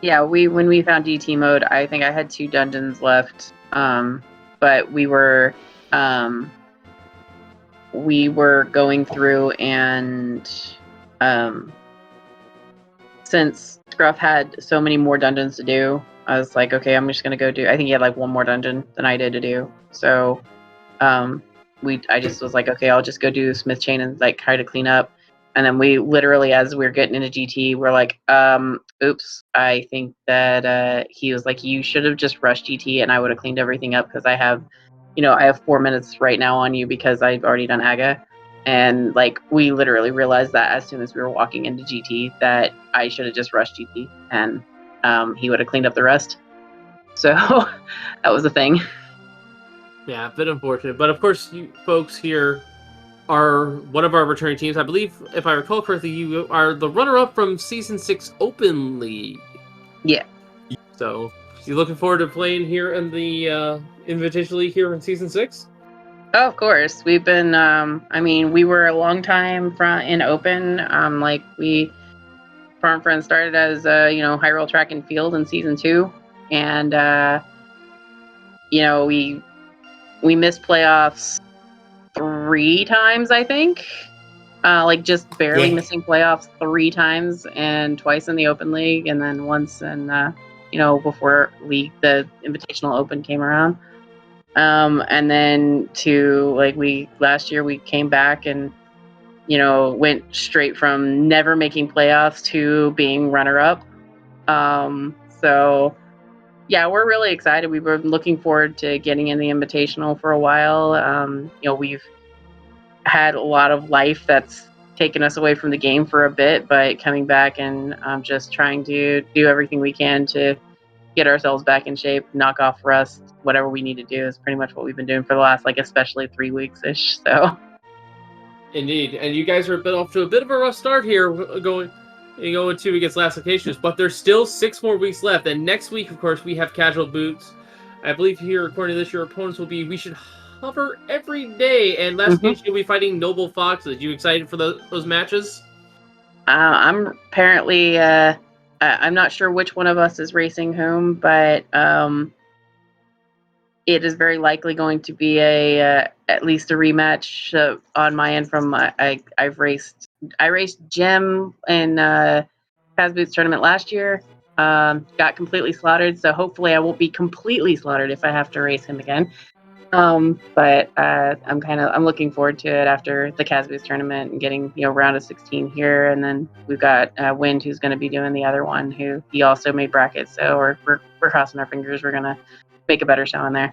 Yeah, when we found GT mode, I think I had 2 dungeons left. But we were going through and since Scruff had so many more dungeons to do, I was like, okay, I'm just gonna go do. I think he had like 1 more dungeon than I did to do. So, I just was like, okay, I'll just go do Smith Chain and like try to clean up. And then we literally, as we were getting into GT, we're like, oops, I think that he was like, you should have just rushed GT and I would have cleaned everything up because I have 4 minutes right now on you because I've already done AGA. And like, we literally realized that as soon as we were walking into GT that I should have just rushed GT and he would have cleaned up the rest. So that was a thing. Yeah, a bit unfortunate. But of course, you folks here are one of our returning teams. I believe, if I recall correctly, you are the runner-up from Season 6 Open League. Yeah. So, you looking forward to playing here in the Invitational League here in Season 6? Oh, of course. We've been, we were a long time in Open. Farm Friends started as, high roll track and field in Season 2. And, we missed playoffs 3 times, I think. Just barely missing playoffs 3 times, and twice in the Open League, and then once in, before the Invitational Open came around. And then last year we came back and, went straight from never making playoffs to being runner-up. So, yeah, we're really excited. We were looking forward to getting in the Invitational for a while. We've had a lot of life that's taken us away from the game for a bit, but coming back and just trying to do everything we can to get ourselves back in shape, knock off rust, whatever we need to do is pretty much what we've been doing for the last, especially 3 weeks-ish, so. Indeed, and you guys are off to a bit of a rough start here, going You go into against Last Locationeers, but there's still 6 more weeks left. And next week, of course, we have Casual Boots. I believe here, according to this, your opponents will be We Should Hover Every Day. And Last Location, you'll be fighting Noble Foxes. You excited for those matches? I'm apparently, I'm not sure which one of us is racing whom, but it is very likely going to be at least a rematch on my end from I raced Jim in Kaz Boots tournament last year. Got completely slaughtered, so hopefully I won't be completely slaughtered if I have to race him again. But I'm looking forward to it after the Kaz Boots tournament and getting round of 16 here, and then we've got Wind who's going to be doing the other one who he also made brackets, so we're crossing our fingers we're gonna make a better show in there.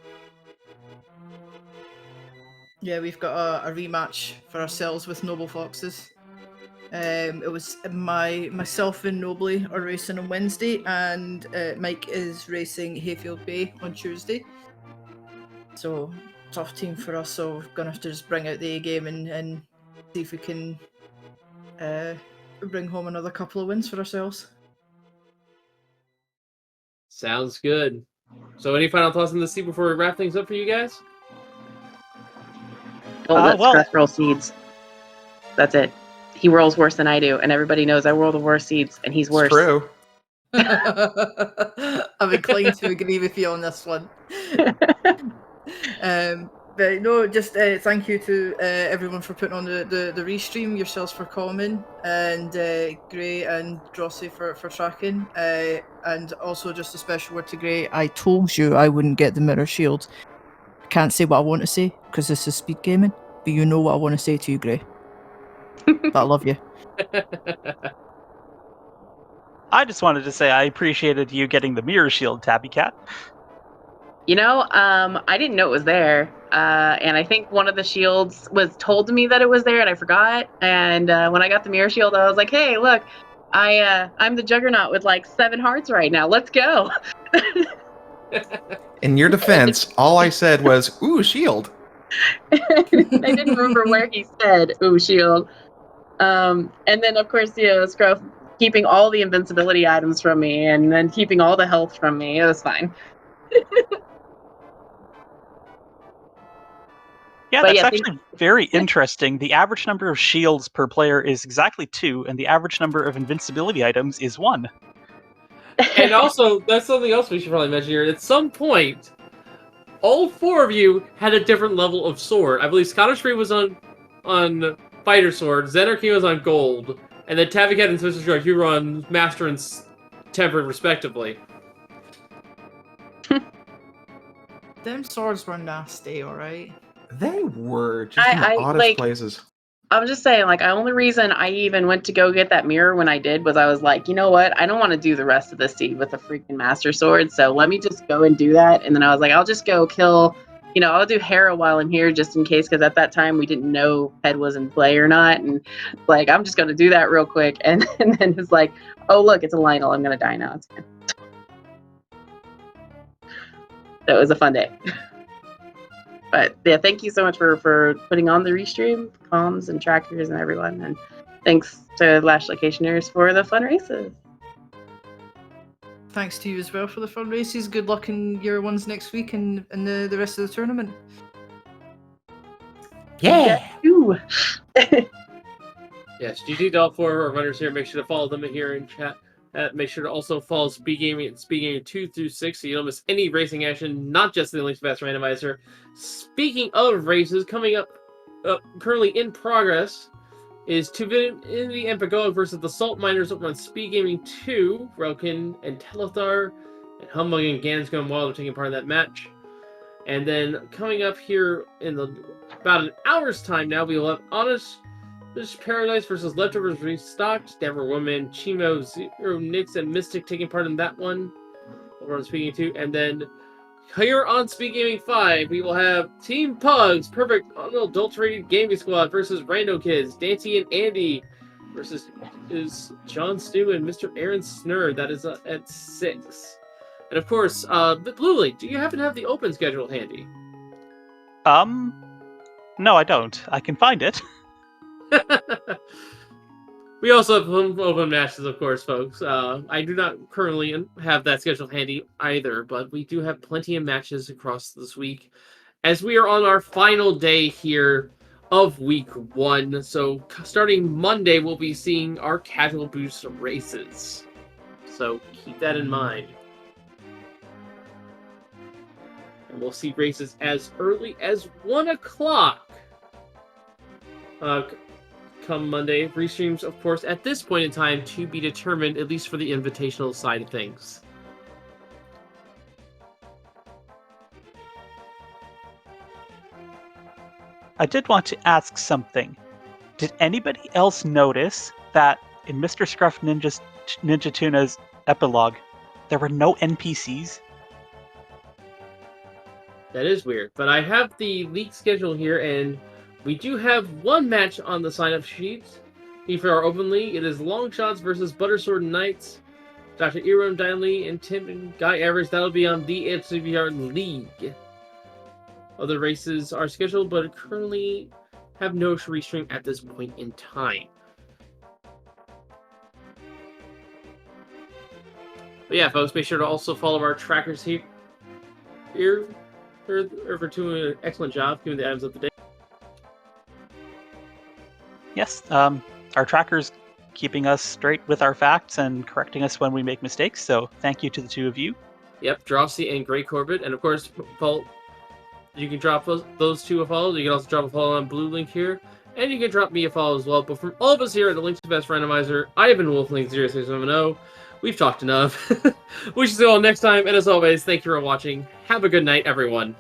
Yeah, we've got a rematch for ourselves with Noble Foxes. It was myself and Nobly are racing on Wednesday, and Mike is racing Hayfield Bay on Tuesday. So tough team for us. So we're gonna have to just bring out the A game and see if we can bring home another couple of wins for ourselves. Sounds good. So any final thoughts on the seed before we wrap things up for you guys? Don't let Scruff roll seeds. That's it. He rolls worse than I do, and everybody knows I roll the worst seeds, and he's worse. It's true. I'm inclined to agree with you on this one. But no, just thank you to everyone for putting on the restream, yourselves for coming, and Gray and Drossie for tracking, and also just a special word to Gray. I told you I wouldn't get the mirror shield. I can't say what I want to say because this is speed gaming, but you know what I want to say to you, Gray. But I love you. I just wanted to say I appreciated you getting the mirror shield, Tabby Cat. I didn't know it was there, and I think one of the shields was told to me that it was there, and I forgot. And when I got the mirror shield, I was like, "Hey, look, I'm the Juggernaut with like 7 hearts right now. Let's go!" In your defense, all I said was, "Ooh, shield." I didn't remember where he said, "Ooh, shield." And then of course, Scruff keeping all the invincibility items from me, and then keeping all the health from me. It was fine. Yeah, But that's yeah, actually very interesting. The average number of shields per player is exactly 2, and the average number of invincibility items is 1. And also, that's something else we should probably mention here. At some point, all 4 of you had a different level of sword. I believe Scottish Free was on Fighter Sword, Zenarchy was on Gold, and then Tabby Cat and Twisted Strike, you were on Master and Tempered, respectively. Them swords were nasty, alright? They were just in the oddest places. I'm just saying, the only reason I even went to go get that mirror when I did was I was like, you know what? I don't want to do the rest of the seed with a freaking Master Sword, so let me just go and do that. And then I was like, I'll just go kill, I'll do Hera while I'm here just in case, because at that time we didn't know Head was in play or not. And I'm just going to do that real quick. And then it's like, oh, look, it's a Lionel. I'm going to die now. It's fine. So it was a fun day. But yeah, thank you so much for putting on the restream, comms and trackers and everyone. And thanks to Lash Locationeers for the fun races. Thanks to you as well for the fun races. Good luck in your ones next week and the rest of the tournament. Yeah. Yes, GG to all 4 of our runners here. Make sure to follow them here in chat. Make sure to also follow SpeedGaming at SpeedGaming 2 through 6 so you don't miss any racing action, not just the Links Fast Randomizer. Speaking of races, coming up currently in progress is Tuvinity and Pagoa versus the Salt Miners over on SpeedGaming 2. Relkin and Telethar and Humbug and Ganscom Wild are taking part in that match. And then coming up here in about an hour's time now, we will have Honest Paradise versus Leftovers Restocked, Denver Woman, Chimo, Zero, Nix, and Mystic taking part in that one. Over on Speaking 2. And then here on Speed Gaming 5, we will have Team Pugs, Perfect Unadulterated Gaming Squad versus Rando Kids, Dancy and Andy versus John Stew and Mr. Aaron Snurr. That is at 6. And of course, Bluely, do you happen to have the open schedule handy? No, I don't. I can find it. We also have some open matches, of course, folks. I do not currently have that schedule handy either, but we do have plenty of matches across this week, as we are on our final day here of week 1. So starting Monday, we'll be seeing our casual boost races. So keep that in mind. And we'll see races as early as 1 o'clock. Come Monday. Restreams, of course, at this point in time to be determined, at least for the invitational side of things. I did want to ask something. Did anybody else notice that in Mr. Scruff Ninja Tuna's epilogue, there were no NPCs? That is weird, but I have the league schedule here, and we do have one match on the sign-up sheet for our open league. It is Longshots versus Buttersword Knights. Dr. Iram, Dinley, and Tim and Guy Evers. That'll be on the ALTTPR League. Other races are scheduled, but currently have no restream at this point in time. But yeah, folks, make sure to also follow our trackers here. For doing an excellent job giving the items of the day. Yes, our trackers keeping us straight with our facts and correcting us when we make mistakes, so thank you to the two of you. Yep, Dropsy and Grey Corbett, and of course, you can drop those two a follow. You can also drop a follow on Blue Link here, and you can drop me a follow as well. But from all of us here at the Link to the Best Randomizer, I have been Wolfling0670. We've talked enough. We shall see you all next time, and as always, thank you for watching. Have a good night, everyone.